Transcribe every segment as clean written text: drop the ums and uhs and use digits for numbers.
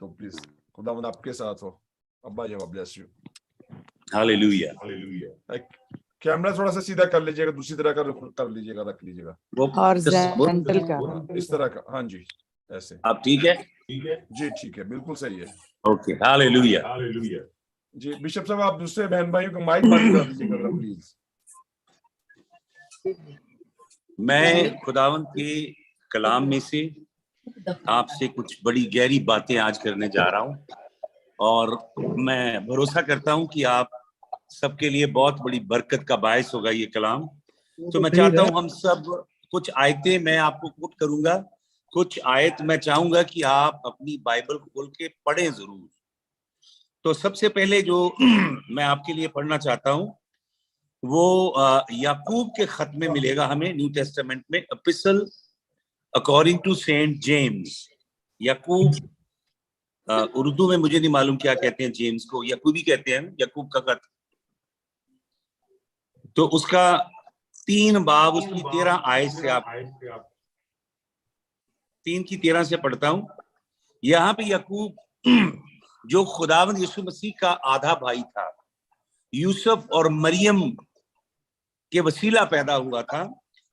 तो प्लीज खुदावंद आपके साथ हो। अब्बा जी ब्लेस यू। हालेलुया। कैमरा थोड़ा सा सीधा कर लीजिएगा, दूसरी तरह का कर लीजिएगा, रख लीजिएगा हॉरिजॉन्टल का, इस तरह का। हाँ जी, ऐसे। आप ठीक है? जी ठीक है, बिल्कुल सही है। Okay, hallelujah. जी बिशप साहब, आप दूसरे बहन भाइयों को माइक बंद कर दीजिएगा प्लीज। मैं खुदावंद के कलाम में से आपसे कुछ बड़ी गहरी बातें आज करने जा रहा हूं, और मैं भरोसा करता हूं कि आप सबके लिए बहुत बड़ी बरकत का बायस होगा ये कलाम। तो मैं चाहता हूं हम सब कुछ आयतें मैं आपको कोट करूंगा, कुछ आयत मैं चाहूंगा कि आप अपनी बाइबल खोल के पढ़ें जरूर। तो सबसे पहले जो मैं आपके लिए पढ़ना चाहता हूं वो याकूब के खत में मिलेगा हमें, न्यू टेस्टामेंट में, epistle according to saint James. याकूब, उर्दू में मुझे नहीं मालूम क्या कहते हैं जेम्स को, याकूबी कहते हैं, याकूब का खत। तो उसका 3 बाब उसकी 13 आयत से, आप 3 की 13 से पढ़ता हूं। यहाँ पे याकूब जो खुदावंद यीशु मसीह का आधा भाई था, यूसुफ और मरियम के वसीला पैदा हुआ था,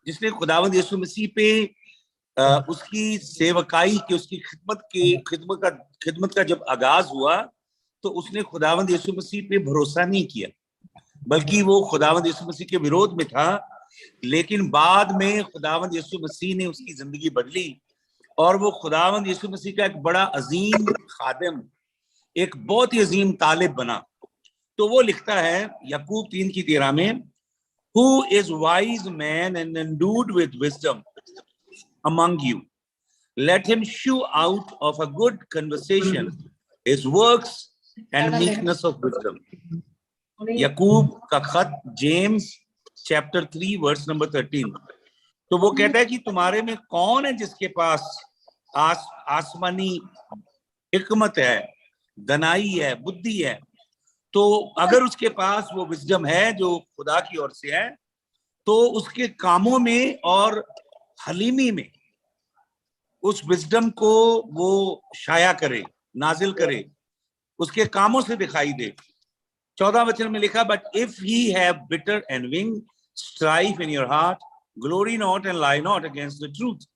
जिसने खुदावंद यीशु मसीह पे उसकी सेवकाई की, उसकी खिदमत का जब आगाज हुआ तो उसने खुदावंद यीशु मसीह पे भरोसा नहीं किया, बल्कि वो खुदावंद यीशु मसीह के विरोध में था। लेकिन बाद में खुदावंद यीशु मसीह ने उसकी जिंदगी बदली और वो खुदावंद यीशु मसीह का एक बड़ा अजीम खादिम, एक बहुत ही अजीम तालिब बना। तो वो लिखता है याकूब 3 की 13 में, Who is wise man and endued with wisdom among you? Let him shew out of a good conversation his works and meekness of wisdom. याकूब का खत, जेम्स चैप्टर 3 वर्स नंबर 13। तो वो कहता है कि तुम्हारे में कौन है जिसके पास आसमानी हिकमत है, दनाई है, बुद्धि है। तो अगर उसके पास वो विजडम है जो खुदा की ओर से है, तो उसके कामों में और हलीमी में उस विजडम को वो शाया करे, नाजिल करे, उसके कामों से दिखाई दे। 14 वचन में लिखा, but if he have bitter envying strife in your heart, glory not and lie not against the truth,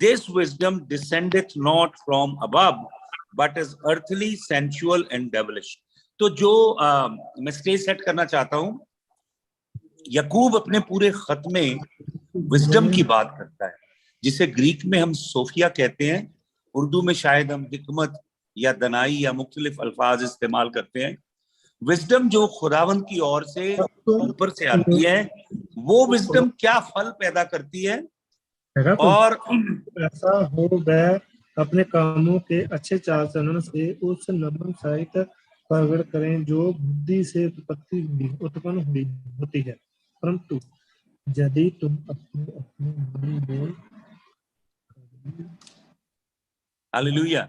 this wisdom descendeth not from above but is earthly, sensual and devilish. तो जो मैं स्टेज सेट करना चाहता हूं, याकूब अपने पूरे खत में विजडम की बात करता है, जिसे ग्रीक में हम सोफिया कहते हैं, उर्दू में शायद हम हिकमत या दनाई या मुख्तलिफ अल्फाज इस्तेमाल करते हैं। विजडम जो खुदावंद की ओर से ऊपर से आती है, वो विजडम क्या फल पैदा करती है, और ऐसा हो वह अपने कामों के अच्छे चाल चलन से उस नम्र साहित्य प्रकट करें जो बुद्धि से उत्पन्न हुई होती है, परंतु यदि तुम अपने मन में हालेलुया।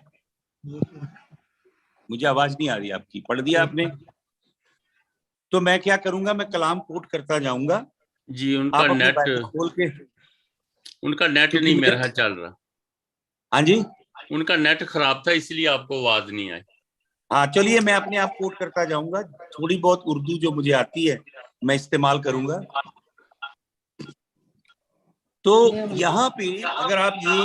मुझे आवाज नहीं आ रही आपकी, पढ़ दिया आपने? तो मैं क्या करूंगा, मैं कलाम कोट करता जाऊंगा जी। उनका नेट खोल के, उनका नेट नहीं मेरा चल रहा। हाँ जी, उनका नेट खराब था, इसलिए आपको आवाज नहीं आई। हाँ चलिए, मैं अपने आप कोट करता जाऊंगा, थोड़ी बहुत उर्दू जो मुझे आती है मैं इस्तेमाल करूंगा। तो यहाँ पे अगर आप ये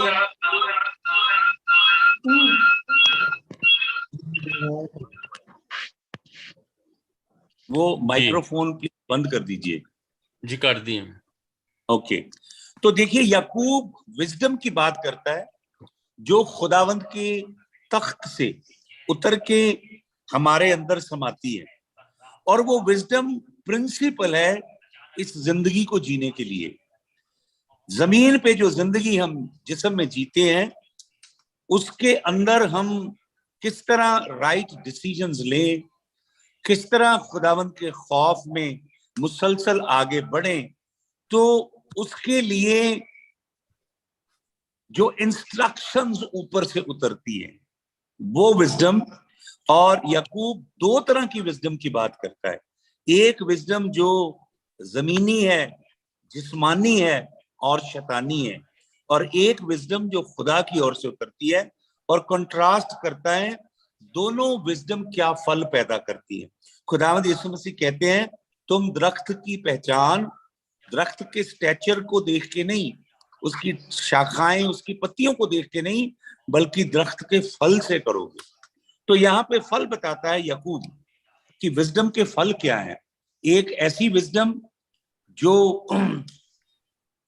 वो माइक्रोफोन प्लीज बंद कर दीजिए। जी कर दिए। ओके, तो देखिए याकूब विजडम की बात करता है जो खुदावंद के तख्त से उतर के हमारे अंदर समाती है, और वो विजडम प्रिंसिपल है इस जिंदगी को जीने के लिए। जमीन पे जो जिंदगी हम जिस्म में जीते हैं, उसके अंदर हम किस तरह राइट डिसीजंस लें, किस तरह खुदावंद के खौफ में मुसलसल आगे बढ़ें, तो उसके लिए जो इंस्ट्रक्शंस ऊपर से उतरती हैं वो विजडम। और याकूब 2 तरह की विजडम की बात करता है, एक विजडम जो जमीनी है, जिस्मानी है और शैतानी है, और एक विजडम जो खुदा की ओर से उतरती है, और कंट्रास्ट करता है दोनों विजडम क्या फल पैदा करती है। खुदावंद यीशु मसीह कहते हैं तुम दरख्त की पहचान दरख्त के स्टैचर को देख के नहीं, उसकी शाखाएं उसकी पत्तियों को देख के नहीं, बल्कि दरख्त के फल से करोगे। तो यहाँ पे फल बताता है याकूब कि विजडम के फल क्या है। एक ऐसी विजडम जो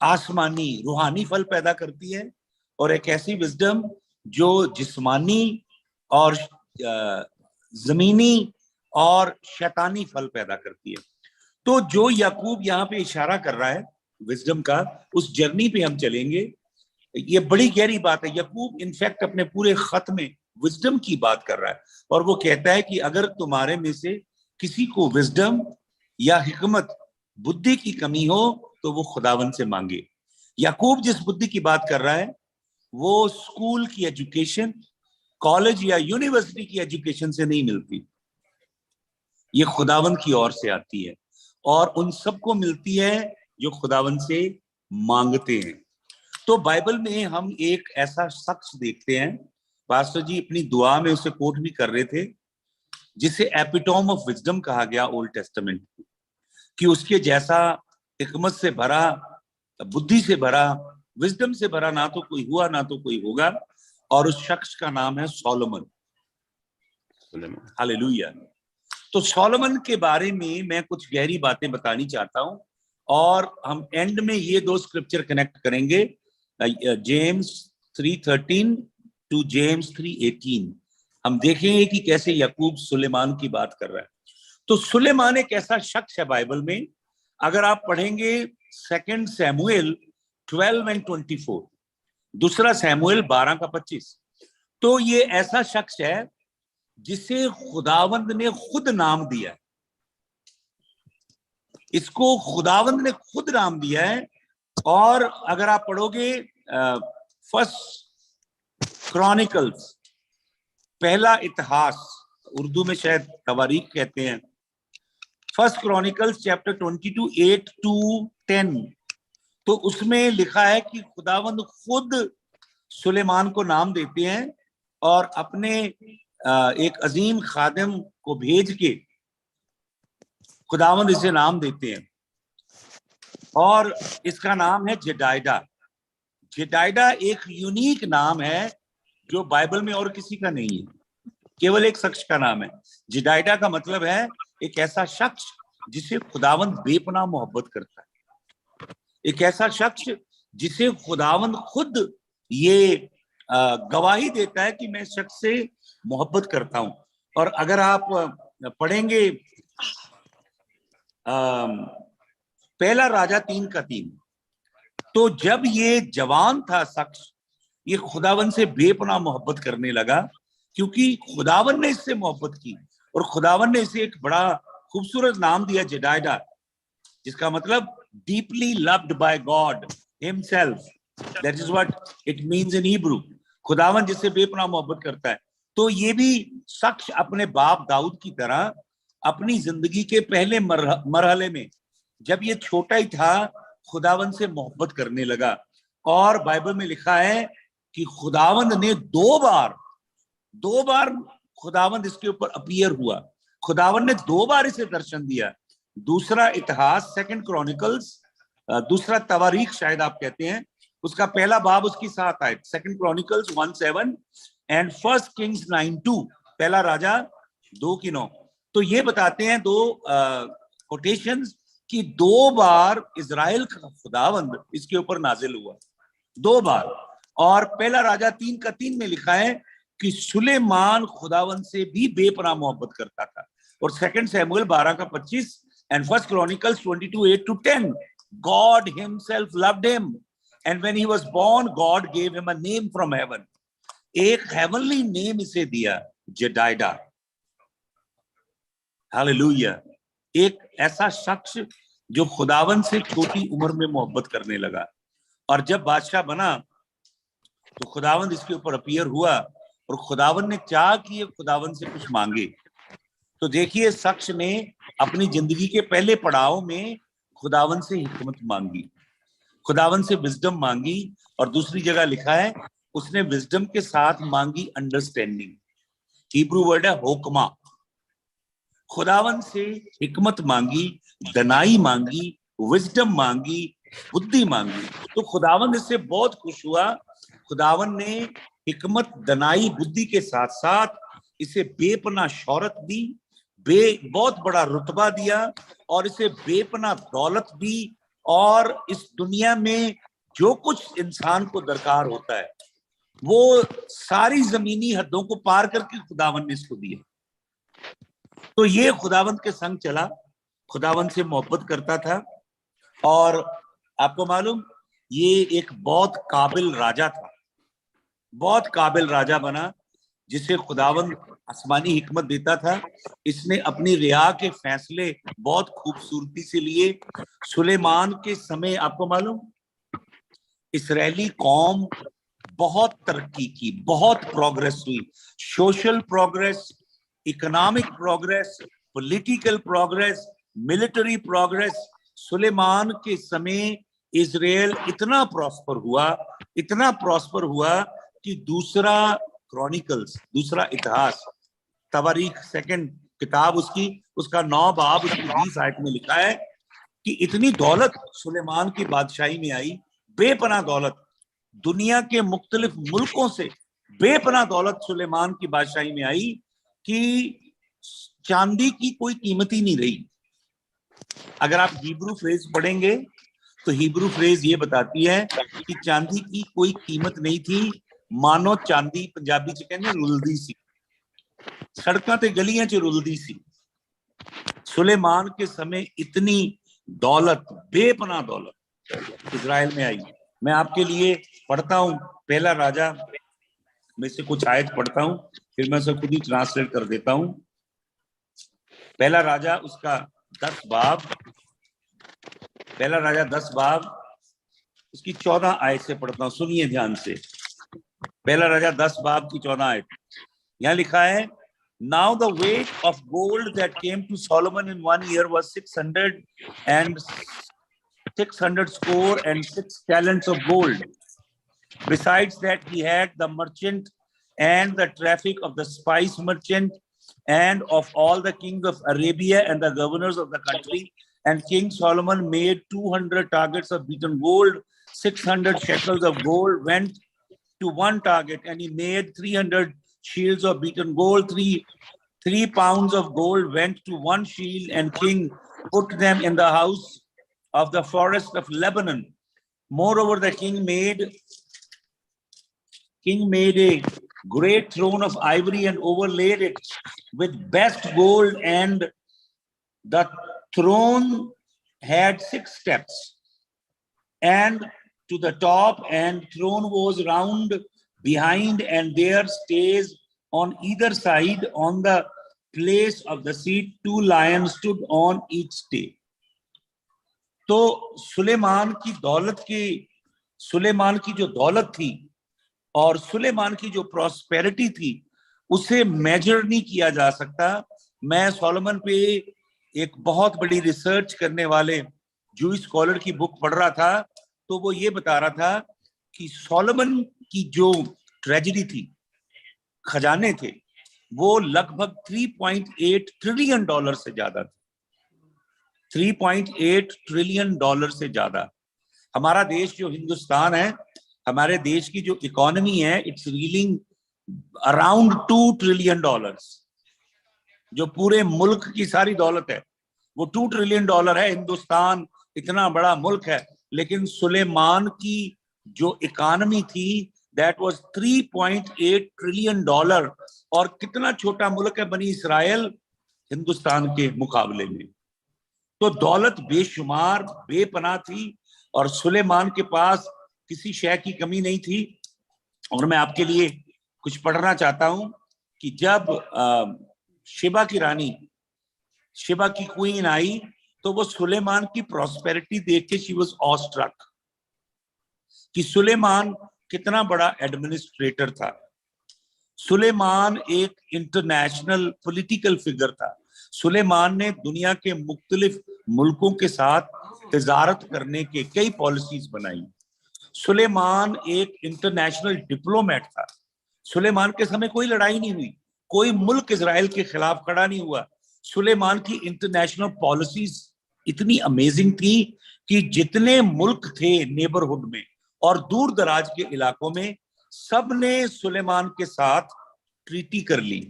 आसमानी रूहानी फल पैदा करती है, और एक ऐसी विजडम जो जिस्मानी और जमीनी और शैतानी फल पैदा करती है। तो जो याकूब यहाँ पे इशारा कर रहा है विजडम का, उस जर्नी पे हम चलेंगे। ये बड़ी गहरी बात है। याकूब इनफैक्ट अपने पूरे खत में विजडम की बात कर रहा है, और वो कहता है कि अगर तुम्हारे में से किसी को विजडम या हिकमत बुद्धि की कमी हो तो वो खुदावन से मांगे। याकूब जिस बुद्धि की बात कर रहा है वो स्कूल की एजुकेशन, कॉलेज या यूनिवर्सिटी की एजुकेशन से नहीं मिलती, ये खुदावन की ओर से आती है, और उन सबको मिलती है जो खुदावन से मांगते हैं। तो बाइबल में हम एक ऐसा शख्स देखते हैं, पास्टर जी अपनी दुआ में उसे कोट भी कर रहे थे, जिसे एपिटोम ऑफ विजडम कहा गया ओल्ड टेस्टामेंट, कि उसके जैसा हिकमत से भरा, बुद्धि से भरा, विजडम से भरा ना तो कोई हुआ ना तो कोई होगा, और उस शख्स का नाम है सोलोमन। हालेलुया। तो सोलोमन के बारे में मैं कुछ गहरी बातें बतानी चाहता हूं, और हम एंड में ये दो स्क्रिप्चर कनेक्ट करेंगे, जेम्स 3:13 टू जेम्स 3:18। हम देखेंगे कि कैसे याकूब सुलेमान की बात कर रहा है। तो सुलेमान एक ऐसा शख्स है बाइबल में, अगर आप पढ़ेंगे 2 सैमुएल 12:24, दूसरा सैमुएल 12:25, तो ये ऐसा शख्स है जिसे खुदावंद ने खुद नाम दिया है। इसको खुदावंद ने खुद नाम दिया है। और अगर आप पढ़ोगे 1 क्रॉनिकल्स, पहला इतिहास, उर्दू में शायद तवारीख कहते हैं, 1 क्रॉनिकल्स चैप्टर 22 8 to 10, तो उसमें लिखा है कि खुदावंद खुद सुलेमान को नाम देते हैं, और अपने एक अजीम खादिम को भेज के खुदावंद इसे नाम देते हैं, और इसका नाम है जेडाइडा। जेडाइडा एक यूनिक नाम है जो बाइबल में और किसी का नहीं है, केवल एक शख्स का नाम है। जेडाइडा का मतलब है एक ऐसा शख्स जिसे खुदावंद बेपनाह मोहब्बत करता है, एक ऐसा शख्स जिसे खुदावंद खुद ये गवाही देता है कि मैं इस शख्स से मोहब्बत करता हूं। और अगर आप पढ़ेंगे पहला राजा 3:3, तो जब ये जवान था शख्स, ये खुदावन से बेपनाह मोहब्बत करने लगा, क्योंकि खुदावन ने इससे मोहब्बत की, और खुदावन ने इसे एक बड़ा खूबसूरत नाम दिया जेडाइडा, जिसका मतलब deeply loved by God himself, that is what it means in Hebrew. खुदावन जिससे बेपनाह मोहब्बत करता है। तो ये भी शख्स अपने बाप दाऊद की तरह अपनी जिंदगी के पहले मरहले में, जब ये छोटा ही था, खुदावन से मोहब्बत करने लगा। और बाइबल में लिखा है कि खुदावंद ने दो बार खुदावंद इसके ऊपर अपीयर हुआ, खुदावंद ने 2 बार इसे दर्शन दिया। दूसरा इतिहास 2 क्रॉनिकल्स, दूसरा तवारीख शायद आप कहते हैं, उसका पहला बाब उसकी 7 आयत, 2 क्रॉनिकल्स 1:7 एंड 1 किंग्स 9:2, पहला राजा 2:9। तो ये बताते हैं 2 कोटेशंस कि 2 बार इजराइल का खुदावंद इसके ऊपर नाजिल हुआ, 2 बार। और पहला राजा 3:3 में लिखा है कि सुलेमान खुदावंद से भी बेपनाह मोहब्बत करता था। और 2 Samuel 12:25 and 1 chronicles 22 8 to 10, God himself loved him, and when he was born, God gave him a name from heaven. एक heavenly name इसे दिया, जेडाइडा। हालेलुया। एक ऐसा शख्स जो खुदावन से छोटी उम्र में मोहब्बत करने लगा, और जब बादशाह बना तो खुदावंद इसके ऊपर अपीयर हुआ, और खुदावंद ने चाहा कि ये खुदावंद से कुछ मांगे। तो देखिए, शख्स ने अपनी जिंदगी के पहले पड़ाव में खुदावंद से हिकमत मांगी, खुदावंद से विजडम मांगी, और दूसरी जगह लिखा है उसने विजडम के साथ मांगी अंडरस्टैंडिंग। हिब्रू वर्ड है होकमा। खुदावन से हिकमत मांगी, दनाई मांगी, विजडम मांगी, बुद्धि मांगी। तो खुदावन इससे बहुत खुश हुआ। खुदावन ने हिकमत, दनाई, बुद्धि के साथ साथ इसे बेपना शौहरत दी, बहुत बड़ा रुतबा दिया, और इसे बेपना दौलत दी, और इस दुनिया में जो कुछ इंसान को दरकार होता है वो सारी जमीनी हदों को पार करके खुदावन ने इसको दिया। तो ये खुदावन के संग चला, खुदावन से मोहब्बत करता था, और आपको मालूम ये एक बहुत काबिल राजा था, बहुत काबिल राजा बना, जिसे खुदावन आसमानी हिकमत देता था। इसने अपनी रिया के फैसले बहुत खूबसूरती से लिए। सुलेमान के समय आपको मालूम इस्राएली कौम बहुत तरक्की की, बहुत प्रोग्रेस हुई, social progress, economic progress, political progress, military progress. Suleman के समय इजराइल इतना प्रॉस्पर हुआ कि दूसरा क्रॉनिकल्स, दूसरा इतिहास, तवारीख, सेकंड किताब उसका 9 बाब उसकी 20 आयत में लिखा है कि इतनी दौलत सुलेमान की बादशाही में आई, बेपनाह दौलत, दुनिया के मुख्तलिफ मुल्कों से बेपनाह दौलत सुलेमान की बादशाही में आई कि चांदी की कोई कीमत ही नहीं रही। अगर आप हिब्रू फ्रेज पढ़ेंगे तो हिब्रू फ्रेज ये बताती है कि चांदी की कोई कीमत नहीं थी, मानो चांदी पंजाबी च कहंदे रुलदी सी, सड़कों ते गलियां च रुलदी सी। सुलेमान के समय इतनी दौलत, बेपनाह दौलत इजराइल में आई। मैं आपके लिए पढ़ता हूं, पहला राजा में से कुछ आयत पढ़ता हूं, फिर मैं उसे खुद ही ट्रांसलेट कर देता हूं। पहला राजा उसका 10 बाब, पहला राजा 10 बाब उसकी 14 आयत से पढ़ता हूं, सुनिए ध्यान से। पहला राजा 10 बाब की 14 आयत, यहां लिखा है, Now the weight of gold that came to Solomon in 1 year was 600 score and 6 talents of gold. Besides that, he had the merchant and the traffic of the spice merchant and of all the kings of Arabia and the governors of the country. And King Solomon made 200 targets of beaten gold, 600 shekels of gold went to one target, and he made 300 shields of beaten gold, 3 pounds of gold went to one shield, and king put them in the house of the forest of Lebanon. Moreover, the king made a great throne of ivory and overlaid it with best gold, and the throne had 6 steps and to the top, and throne was round behind, and there stays on either side. On the place of the seat 2 lions stood on each stay. तो सुलेमान की जो दौलत थी और सुलेमान की जो prosperity थी, उसे मेजर नहीं किया जा सकता। मैं सोलोमन पे एक बहुत बड़ी रिसर्च करने वाले जूइश स्कॉलर की बुक पढ़ रहा था, तो वो ये बता रहा था कि सोलोमन की जो ट्रेजेडी थी, खजाने थे, वो लगभग 3.8 ट्रिलियन डॉलर से ज्यादा थे। 3.8 ट्रिलियन डॉलर से ज्यादा। हमारा देश जो हिंदुस्तान है, हमारे देश की जो इकोनॉमी है, it's reeling around 2 trillion dollars. जो पूरे मुल्क की सारी दौलत है वो 2 ट्रिलियन डॉलर है। हिंदुस्तान इतना बड़ा मुल्क है, लेकिन सुलेमान की जो इकोनॉमी थी दैट वाज 3.8 ट्रिलियन डॉलर। और कितना छोटा मुल्क है बनी इसराइल हिंदुस्तान के मुकाबले में। तो दौलत बेशुमार, बेपनाह थी, और सुलेमान के पास किसी शय की कमी नहीं थी। और मैं आपके लिए कुछ पढ़ना चाहता हूं कि जब शिबा की रानी, शिबा की क्वीन आई, तो वो सुलेमान की प्रॉस्पेरिटी देख के शी वाज ऑस्ट्रक कि सुलेमान कितना बड़ा एडमिनिस्ट्रेटर था। सुलेमान एक इंटरनेशनल पॉलिटिकल फिगर था। सुलेमान ने दुनिया के मुख्तलिफ मुल्कों के साथ तिजारत करने के कई पॉलिसीज बनाई। सुलेमान एक इंटरनेशनल डिप्लोमेट था। सुलेमान के समय कोई लड़ाई नहीं हुई, कोई मुल्क इजराइल के खिलाफ खड़ा नहीं हुआ। सुलेमान की इंटरनेशनल पॉलिसीज इतनी अमेजिंग थी कि जितने मुल्क थे नेबरहुड में और दूर दराज के इलाकों में, सब ने सुलेमान के साथ ट्रीटी कर ली।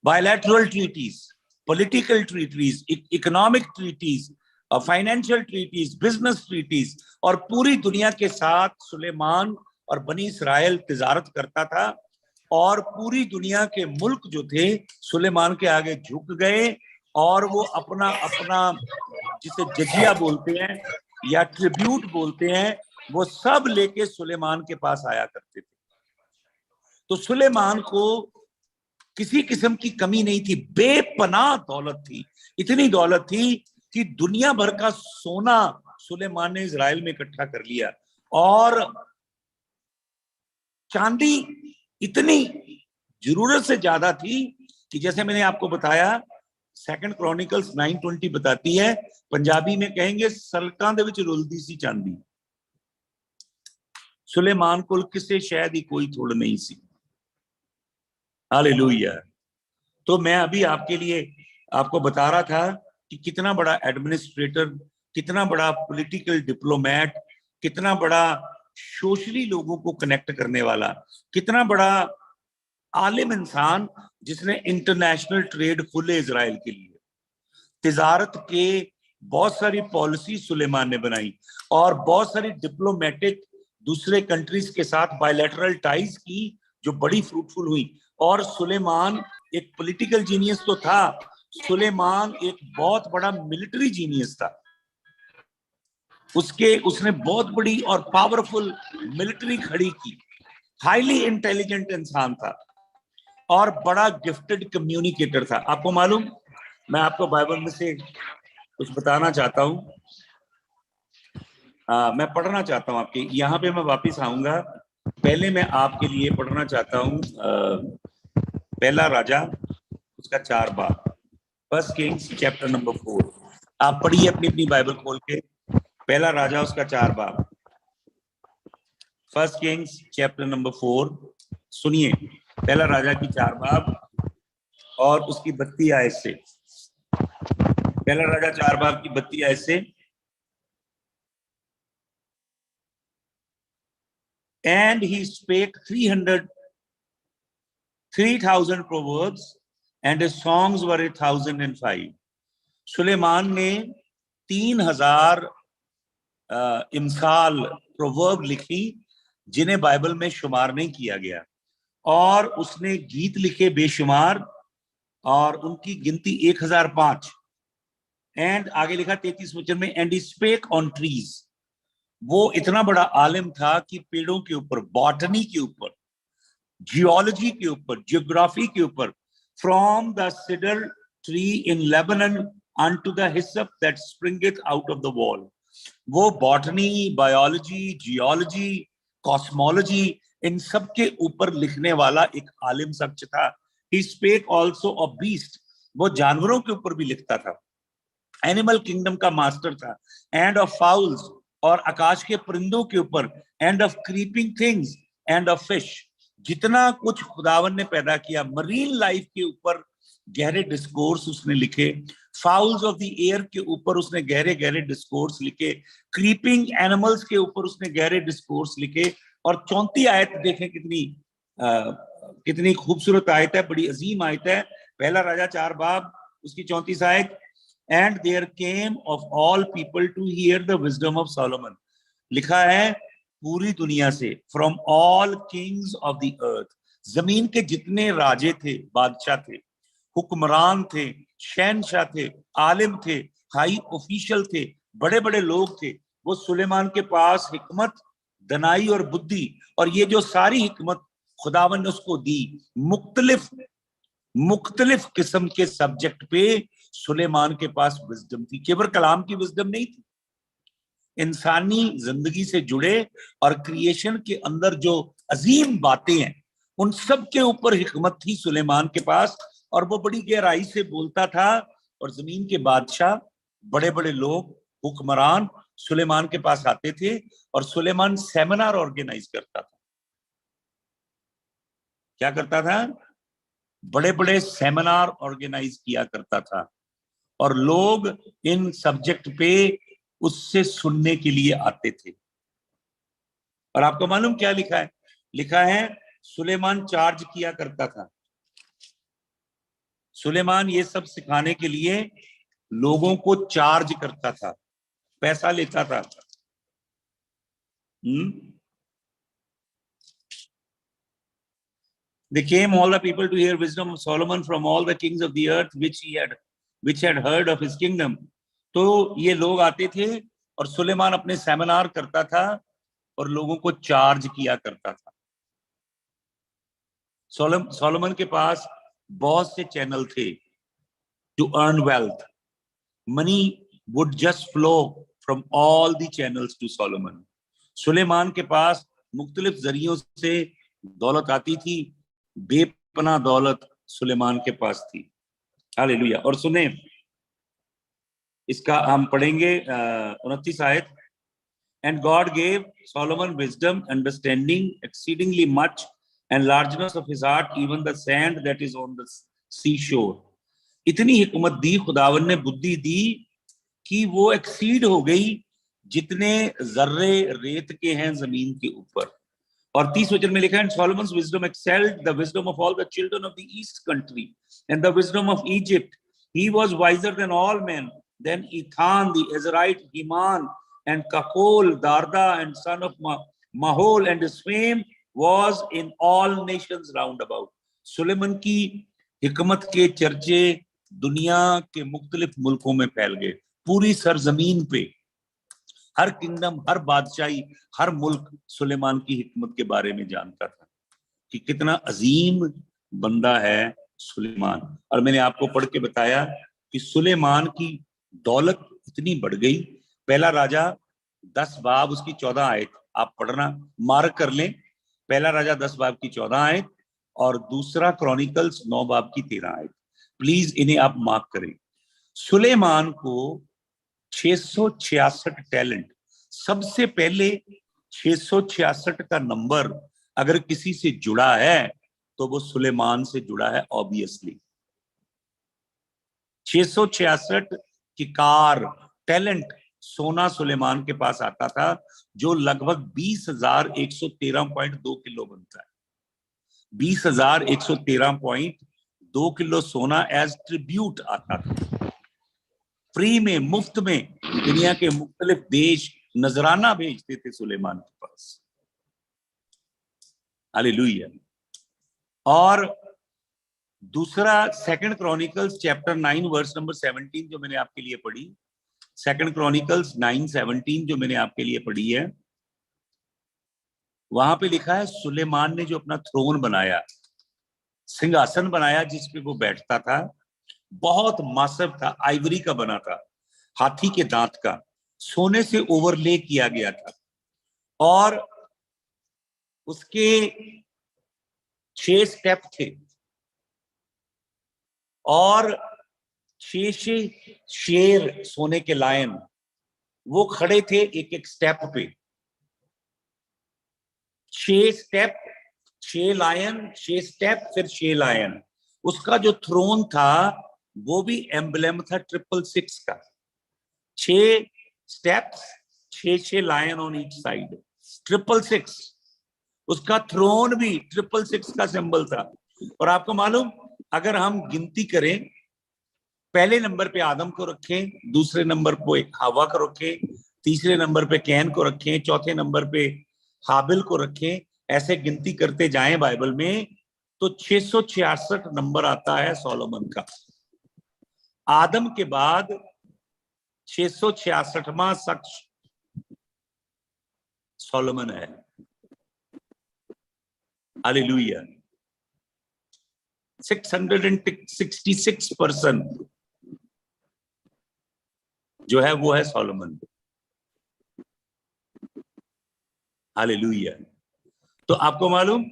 Bilateral treaties, political treaties, economic treaties, financial treaties, business treaties, और पूरी दुनिया के साथ सुलेमान और बनी इसराइल तिजारत करता था। और पूरी दुनिया के मुल्क जो थे सुलेमान के आगे झुक गए और वो अपना अपना जिसे जजिया बोलते हैं या ट्रिब्यूट बोलते हैं, वो सब लेके सुलेमान के पास आया करते थे। तो सुलेमान को किसी किस्म की कमी नहीं थी, बेपनाह दौलत थी। इतनी दौलत थी कि दुनिया भर का सोना सुलेमान ने इजराइल में इकट्ठा कर लिया, और चांदी इतनी जरूरत से ज्यादा थी कि जैसे मैंने आपको बताया, सेकंड क्रॉनिकल्स 9:20 बताती है, पंजाबी में कहेंगे सलकां दे विच रुलदी सी चांदी। सुलेमान को किसे शायद ही कोई थोड़ नहीं सी। हालेलुया। तो मैं अभी आपके लिए आपको बता रहा था कि कितना बड़ा एडमिनिस्ट्रेटर, कितना बड़ा पॉलिटिकल डिप्लोमेट, कितना बड़ा सोशली लोगों को कनेक्ट करने वाला, कितना बड़ा आलिम इंसान जिसने इंटरनेशनल ट्रेड खोले इजराइल के लिए। तिजारत के बहुत सारी पॉलिसी सुलेमान ने बनाई और बहुत सारी डिप्लोमेटिक दूसरे कंट्रीज के साथ बायलैटरल टाइज की जो बड़ी फ्रूटफुल हुई। और सुलेमान एक पॉलिटिकल जीनियस तो था, सुलेमान एक बहुत बड़ा मिलिट्री जीनियस था। उसने बहुत बड़ी और पावरफुल मिलिट्री खड़ी की। हाईली इंटेलिजेंट इंसान था और बड़ा गिफ्टेड कम्युनिकेटर था। आपको मालूम, मैं आपको बाइबल में से कुछ बताना चाहता हूं। मैं पढ़ना चाहता हूं आपके यहाँ पे, मैं वापिस आऊंगा। पहले मैं आपके लिए पढ़ना चाहता हूं पहला राजा उसका 4 बाब, फर्स्ट किंग्स चैप्टर नंबर 4। आप पढ़िए अपनी अपनी बाइबल खोल के, पहला राजा उसका 4 बाब, फर्स्ट किंग्स चैप्टर नंबर 4। सुनिए, पहला राजा की 4 बाब और उसकी 32 आयत से। पहला राजा 4 बाब की 32 आयत से। And he spake 3,000 proverbs and his songs were 1,005। Suleman ने 3,000 इमसाल प्रोवर्ब लिखी जिन्हें बाइबल में शुमार नहीं किया गया, और उसने गीत लिखे बेशुमार और उनकी गिनती 1,005। एंड आगे लिखा 33 वचन में, and he spake on trees. वो इतना बड़ा आलिम था कि पेड़ों के ऊपर, बॉटनी के ऊपर, जियोलॉजी के ऊपर, जियोग्राफी के ऊपर, from the cedar tree in Lebanon unto the hyssop that springeth out of the wall। वो बॉटनी, बायोलॉजी, जियोलॉजी, कॉस्मोलॉजी, इन सब के ऊपर लिखने वाला एक आलिम शख्स था। He spake also of beast, वो जानवरों के ऊपर भी लिखता था, एनिमल किंगडम का मास्टर था, एंड ऑफ फाउल्स, और आकाश के परिंदों के ऊपर, end of creeping things end of fish. जितना कुछ खुदावन ने पैदा किया, मरीन लाइफ के ऊपर गहरे डिस्कोर्स उसने लिखे, फाउल्स ऑफ द एयर के ऊपर उसने गहरे गहरे डिस्कोर्स लिखे, क्रीपिंग एनिमल्स के ऊपर उसने गहरे डिस्कोर्स लिखे। और 34 आयत देखें, कितनी खूबसूरत आयत है, बड़ी अजीम आयत है। पहला राजा 4 बाब उसकी 34 आयत। And there came of all people to hear the wisdom of Solomon। लिखा है पूरी दुनिया से, from all kings of the earth। जमीन के जितने राजे थे, बादशाह थे, हुक्मरान थे, शहनशाह थे, आलिम थे, हाई ऑफिशियल थे, बड़े बड़े लोग थे, वो सुलेमान के पास हिकमत, दनाई और बुद्धि, और ये जो सारी हिकमत खुदावन ने उसको दी, मुख्तलिफ किस्म के सब्जेक्ट पे सुलेमान के पास विजडम थी। केवल कलाम की विजडम नहीं थी, इंसानी जिंदगी से जुड़े और क्रिएशन के अंदर जो अजीम बातें हैं उन सब के ऊपर हिकमत थी सुलेमान के पास, और वो बड़ी गहराई से बोलता था। और जमीन के बादशाह, बड़े बड़े लोग, हुक्मरान सुलेमान के पास आते थे और सुलेमान सेमिनार ऑर्गेनाइज करता था। क्या करता था? बड़े बड़े सेमिनार ऑर्गेनाइज किया करता था और लोग इन सब्जेक्ट पे उससे सुनने के लिए आते थे। और आपको मालूम क्या लिखा है? लिखा है सुलेमान चार्ज किया करता था। सुलेमान ये सब सिखाने के लिए लोगों को चार्ज करता था, पैसा लेता था। They came all the people to hear wisdom of Solomon from all the kings of the earth which had heard of his kingdom. तो ये लोग आते थे और सुलेमान अपने सेमिनार करता था और लोगों को चार्ज किया करता था। सोलोमन के पास बहुत से चैनल थे to earn wealth. Money would just flow from all the channels to Solomon. Suleman के पास मुख्तलिफ जरियों से दौलत आती थी, बेपनाह दौलत सुलेमान के पास थी। हालेलुया। और सुने, इसका हम पढ़ेंगे 29 आयत। And God gave Solomon wisdom, understanding, exceedingly much, and largeness of his heart, even the sand that is on the seashore. इतनी हिकमत दी, खुदावन ने बुद्धि दी कि वो एक्सीड हो गई जितने जर्रे रेत के हैं जमीन के ऊपर। और 30 वचन में लिखा है, Solomon's wisdom excelled the wisdom of all the children of the east country and the wisdom of Egypt. He was wiser than all men, than Ethan the Ezrahite, Heman and Kakol, Darda and son of Mahol, and his fame was in all nations round about. Suleman की हिकमत के चर्चे दुनिया के मुख्तलिफ मुल्कों में फैल गए। पूरी सरजमीन पे हर किंगडम, हर बादशाही, हर मुल्क सुलेमान की हिकमत के बारे में जानता था कि कितना अजीम बंदा है सुलेमान। और मैंने आपको पढ़ के बताया कि सुलेमान की दौलत इतनी बढ़ गई। पहला राजा 10 बाब उसकी 14 आयत, आप पढ़ना, मार्क कर लें। पहला राजा 10 बाब की 14 आयत और दूसरा क्रॉनिकल्स 9 बाब की 13 आयत। प्लीज इन्हें आप मार्क करें। सुलेमान को 666 टैलेंट, सबसे पहले 666 का नंबर अगर किसी से जुड़ा है तो वो सुलेमान से जुड़ा है ऑब्वियसली। 666 की कार टैलेंट सोना सुलेमान के पास आता था, जो लगभग 20,113.2 किलो बनता है। 20,113.2 किलो सोना एज ट्रिब्यूट आता था। फ्री में, मुफ्त में दुनिया के मुख्तलिफ देश नजराना भेजते थे सुलेमान के पास। हालेलुया। और दूसरा 2 क्रॉनिकल्स चैप्टर 9 वर्स नंबर 17 जो मैंने आपके लिए पढ़ी, 2 क्रॉनिकल्स 9:17 जो मैंने आपके लिए पढ़ी है, वहां पे लिखा है सुलेमान ने जो अपना थ्रोन बनाया, सिंहासन बनाया जिस पे वो बैठता था, बहुत मासिव था, आइवरी का बना था, हाथी के दांत का, सोने से ओवरले किया गया था। और उसके 6 स्टेप थे और 6 शेर सोने के लायन वो खड़े थे एक एक स्टेप पे। 6 स्टेप, 6 लायन, 6 स्टेप, फिर 6 लायन। उसका जो थ्रोन था वो भी एम्बलेम था 666 का। 6 steps, 6 lion on each side, 666। उसका थ्रोन भी 666 का सिंबल था। और आपको मालूम, अगर हम गिनती करें, पहले नंबर पे आदम को रखें, दूसरे नंबर पे हवा को रखें, तीसरे नंबर पे कैन को रखें, चौथे नंबर पे हाबिल को रखें, ऐसे गिनती करते जाएं बाइबल में तो 666 नंबर आता है सोलोमन का। आदम के बाद 666वां शख्स सोलोमन है। हालेलुया। 666 पर्सन जो है वो है सोलोमन। हालेलुया। तो आपको मालूम,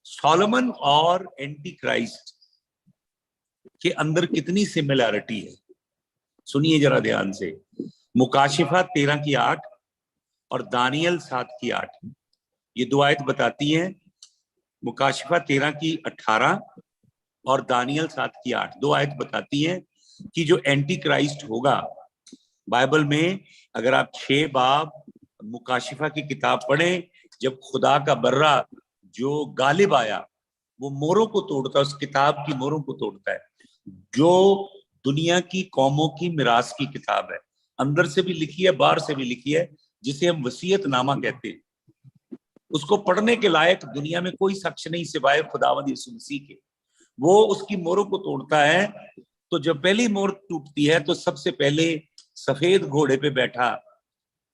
सोलोमन और एंटी क्राइस्ट के अंदर कितनी सिमिलैरिटी है, सुनिए जरा ध्यान से। मुकाशिफा 13:8 और दानियल 7:8 ये 2 आयत बताती हैं। मुकाशिफा 13:18 और दानियल 7 की 8, 2 आयत बताती हैं कि जो एंटी क्राइस्ट होगा, बाइबल में अगर आप 6 बाब मुकाशिफा की किताब पढ़ें, जब खुदा का बर्रा जो गालिब आया वो मोरों को तोड़ता है, उस किताब की मोरों को तोड़ता है, जो दुनिया की कौमों की मिरास की किताब है, अंदर से भी लिखी है बाहर से भी लिखी है, जिसे हम वसीयतनामा कहते हैं। उसको पढ़ने के लायक दुनिया में कोई शख्स नहीं सिवाय खुदावंद यीशु मसीह के। वो उसकी मोरों को तोड़ता है। तो जब पहली मोर टूटती है तो सबसे पहले सफेद घोड़े पे बैठा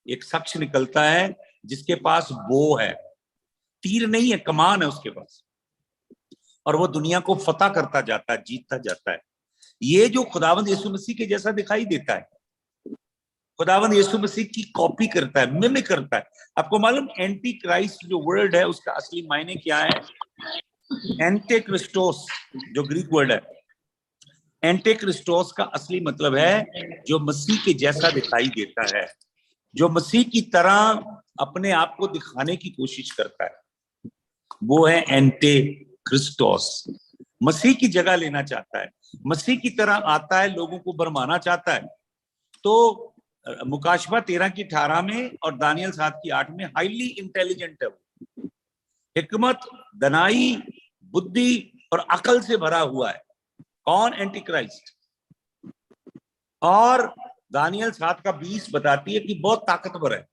एक शख्स निकलता है जिसके पास बो है, तीर नहीं है, कमान है उसके पास, और वो दुनिया को फतह करता जाता है, जीतता जाता है। ये जो खुदावंद यीशु मसीह के जैसा दिखाई देता है, खुदावंद यीशु मसीह की कॉपी करता है, मिमिक करता है। आपको मालूम एंटी क्राइस्ट जो वर्ड है उसका असली मायने क्या है? एंटे क्रिस्टोस जो ग्रीक वर्ड है, एंटे क्रिस्टोस का असली मतलब है जो मसीह के जैसा दिखाई देता है, जो मसीह की तरह अपने आप को दिखाने की कोशिश करता है, वो है एंटे क्रिस्टोस। मसीह की जगह लेना चाहता है, मसीह की तरह आता है, लोगों को भरमाना चाहता है। तो मुकाशफा 13 की 18 में और दानियल 7 की 8 में हाईली इंटेलिजेंट है वो, हिकमत, दनाई, बुद्धि और अकल से भरा हुआ है। कौन? Anti Christ. और दानियल 7 का 20 बताती है कि बहुत ताकतवर है।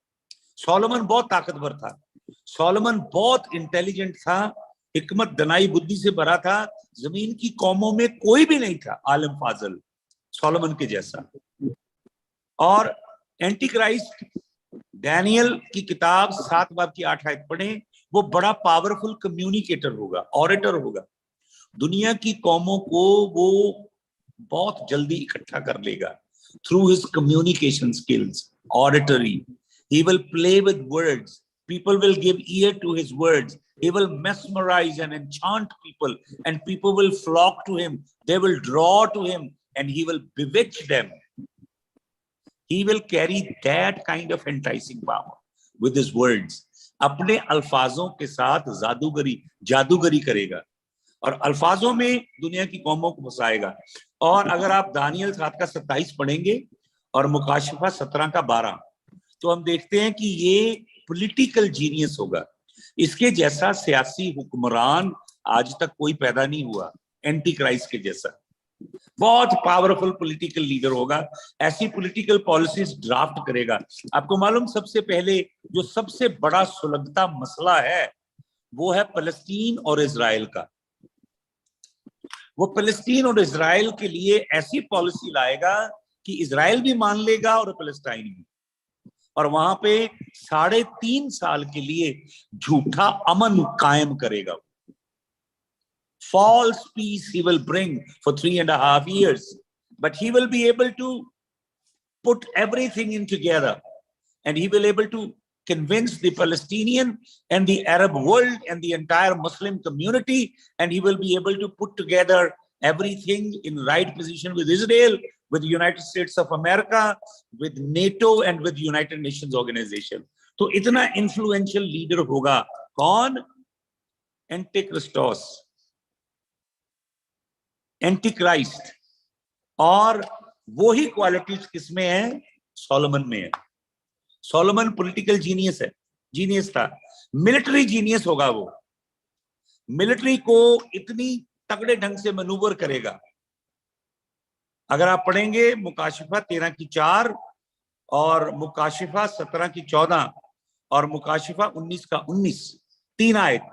सोलोमन बहुत ताकतवर था, सोलोमन बहुत इंटेलिजेंट था, हिकमत, दनाई, बुद्धि से भरा था। जमीन की कौमों में कोई भी नहीं था आलम फाजल सोलोमन के जैसा। और एंटी क्राइस्ट, डैनियल की किताब 7 बाब की 8 आयत पढ़ें, वो बड़ा पावरफुल कम्युनिकेटर होगा, ऑरेटर होगा। दुनिया की कौमों को वो बहुत जल्दी इकट्ठा कर लेगा through his communication skills, oratory. He will play with words. People will give ear to his words. He will mesmerize and enchant people, and people will flock to him. They will draw to him, and he will bewitch them. He will carry that kind of enticing power with his words. अपने अल्फाजों के साथ जादूगरी करेगा और अल्फाजों में दुनिया की कौमों को फंसाएगा। और अगर आप दानियल 7 का 27 पढ़ेंगे और मुकाशिफा 17 का 12, तो हम देखते हैं कि ये पॉलिटिकल जीनियस होगा। इसके जैसा सियासी हुक्मरान आज तक कोई पैदा नहीं हुआ, एंटी क्राइस्ट के जैसा। बहुत पावरफुल पॉलिटिकल लीडर होगा, ऐसी पॉलिटिकल पॉलिसीज ड्राफ्ट करेगा। आपको मालूम सबसे पहले जो सबसे बड़ा सुलगता मसला है वो है फलस्तीन और इजराइल का। वो फलस्तीन और इजराइल के लिए ऐसी पॉलिसी लाएगा कि इजराइल भी मान लेगा और फलस्तीन भी, और वहां पे 3.5 साल के लिए झूठा अमन कायम करेगा। False peace he will bring for 3.5 years, but he will be able to put everything in together, and he will able to convince the Palestinian and the Arab world and the entire Muslim community, and he will be able to put together everything in right position with Israel, with the United States of America, with NATO and with the United Nations organization. तो इतना influential leader होगा कौन? एंटीक्रिस्टोस, anti Christ. और वो ही qualities किसमें है? Solomon में है। सोलोमन पॉलिटिकल जीनियस है, जीनियस था, मिलिट्री जीनियस होगा वो। मिलिट्री को इतनी तगड़े ढंग से मैनूवर करेगा। अगर आप पढ़ेंगे मुकाशिफा 13 की 4 और मुकाशिफा 17 की 14 और मुकाशिफा 19 का 19, 3 आयत,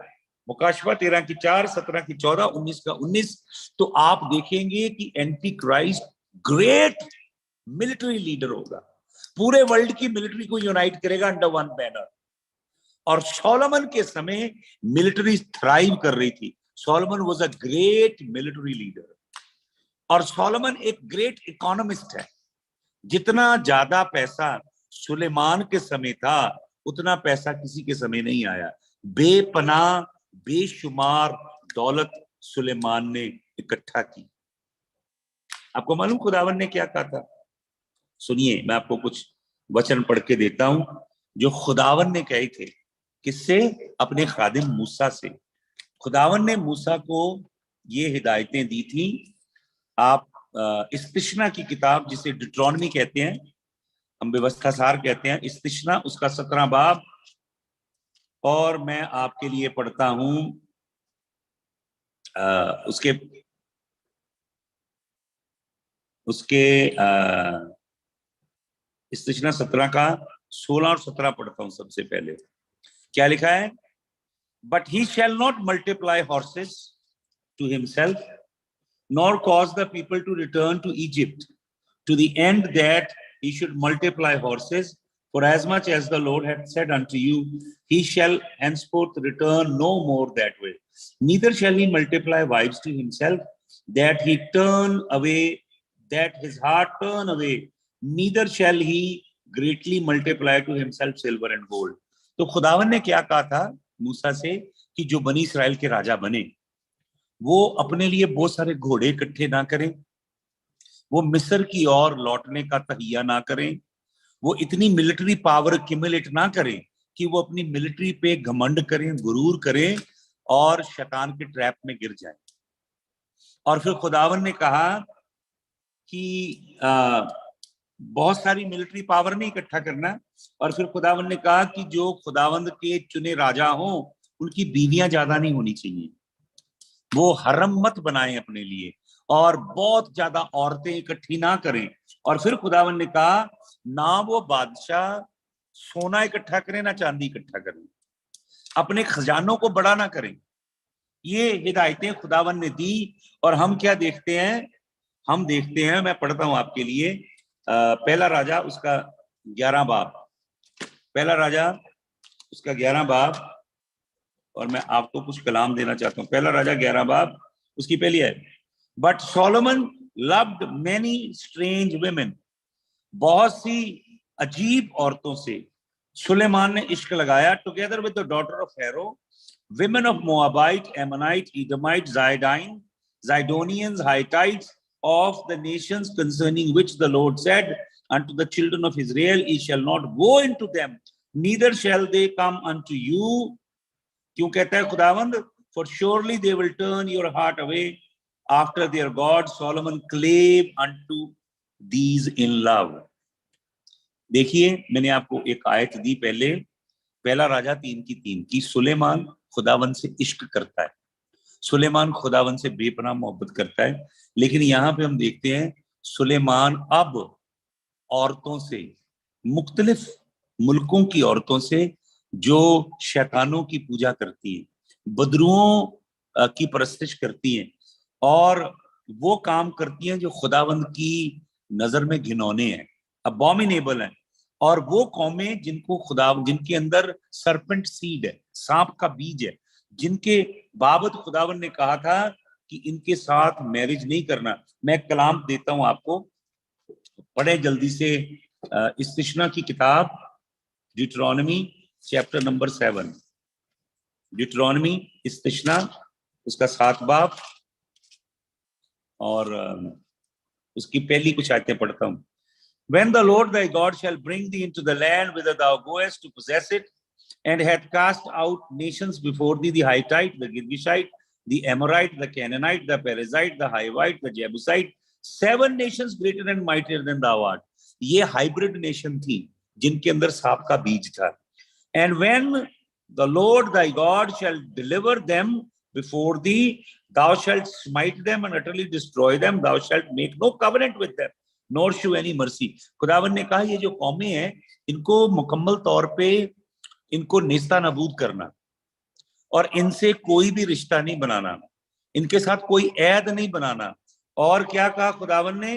मुकाशिफा 13 की 4, 17 की 14, 19 का 19, तो आप देखेंगे कि anti Christ great military leader होगा, पूरे वर्ल्ड की मिलिट्री को यूनाइट करेगा अंडर वन बैनर। और सोलोमन के समय मिलिट्री थ्राइव कर रही थी। Solomon was a great military leader, और सोलोमन एक ग्रेट इकोनॉमिस्ट है। जितना ज्यादा पैसा सुलेमान के समय था उतना पैसा किसी के समय नहीं आया। बेपनाह बेशुमार दौलत सुलेमान ने इकट्ठा की। आपको मालूम खुदावन ने क्या कहा था? सुनिए, मैं आपको कुछ वचन पढ़ के देता हूं जो खुदावन ने कहे थे। किससे? अपने खादिम मूसा से। खुदावन ने मूसा को ये हिदायतें दी थी। आप इस्तिश्ना की किताब, जिसे डिट्रॉनमी कहते हैं, हम व्यवस्था सार कहते हैं, इस्तिश्ना उसका 17 बाब, और मैं आपके लिए पढ़ता हूं उसके इस्तिश्ना 17 का 16 और 17 पढ़ता हूं। सबसे पहले क्या लिखा है? But he shall not multiply horses to himself, nor cause the people to return to Egypt, to the end that he should multiply horses. For as much as the Lord had said unto you, he shall henceforth return no more that way. Neither shall he multiply wives to himself, that he turn away, that his heart turn away. Neither shall he greatly multiply to himself silver and gold. तो खुदावन ने क्या कहा था मूसा से कि जो बनी इस्राएल के राजा बने, वो अपने लिए बहुत सारे घोड़े इकट्ठे ना करें, वो मिस्र की ओर लौटने का तहिया ना करें, वो इतनी मिलिट्री पावर एक्यूमुलेट ना करें कि वो अपनी मिलिट्री पे घमंड करें, गुरूर करें और शैतान के ट्रैप में गिर जाएं। और फिर खुदावन ने कहा कि बहुत सारी मिलिट्री पावर नहीं इकट्ठा करना, और फिर खुदावन ने कहा कि जो खुदावंद के चुने राजा हों उनकी बीवियां ज्यादा नहीं होनी चाहिए, वो हरम मत बनाएं अपने लिए, और बहुत ज्यादा औरतें इकट्ठी ना करें। और फिर खुदावन ने कहा ना वो बादशाह सोना इकट्ठा करें ना चांदी इकट्ठा करें, अपने खजानों को बड़ा ना करें। ये हिदायतें खुदावन ने दी। और हम क्या देखते हैं? हम देखते हैं, मैं पढ़ता हूं आपके लिए, पहला राजा उसका 11 बाब, पहला राजा उसका 11 बाब, और मैं आपको कुछ कलाम देना चाहता हूं। पहला राजा 11 बाब उसकी पहली है, but Solomon loved many strange women, बहुत सी अजीब औरतों से सुलेमान ने इश्क लगाया, together with the daughter of Pharaoh, women of Moabite, Ammonite, Edomite, Zidine, Zidonians, Hittites, of the nations concerning which the Lord said unto the children of Israel, ye shall not go into them, neither shall they come unto you. क्यों कहता है खुदावंद? For surely they will turn your heart away after their God. Solomon clave unto these in love. देखिए, मैंने आपको एक आयत दी पहले, पहला राजा 3 की 3 की, सुलेमान खुदावन से इश्क करता है, सुलेमान खुदावन से बेपनाह मोहब्बत करता है। लेकिन यहाँ पे हम देखते हैं सुलेमान अब औरतों से, मुख्तलिफ मुल्कों की औरतों से जो शैतानों की पूजा करती हैं, बदरुओं की परस्तिश करती हैं, और वो काम करती हैं जो खुदावंद की नजर में घिनौने हैं, अबॉमिनेबल हैं। और वो कौमें जिनको जिनके अंदर सरपेंट सीड है, सांप का बीज है, जिनके बाबत खुदावन ने कहा था कि इनके साथ मैरिज नहीं करना। मैं कलाम देता हूं आपको, पढ़े जल्दी से इस्तिश्ना की किताब, डिट्रोनमी चैप्टर नंबर 7, डिट्रोनमी इस्तिश्ना उसका 7 बाब, और उसकी पहली कुछ आयतें पढ़ता हूं। When the Lord thy God shall bring thee into the land whither thou goest to possess it, and hath cast out nations before thee, the Hittite, the Girgashite, the Amorite, the Canaanite, the Perizzite, the Hivite, the Jebusite, 7 nations greater and mightier than thou art. ये hybrid nation थी जिनके अंदर सांप का बीज था। And when the Lord thy God shall deliver them before thee, thou shalt smite them and utterly destroy them. Thou shalt make no covenant with them, nor show any mercy. खुदावन ने कहा ये जो कौमें हैं इनको मुकम्मल तौर पे इनको नेस्ता नबूद करना, और इनसे कोई भी रिश्ता नहीं बनाना, इनके साथ कोई ऐद नहीं बनाना। और क्या कहा खुदावन ने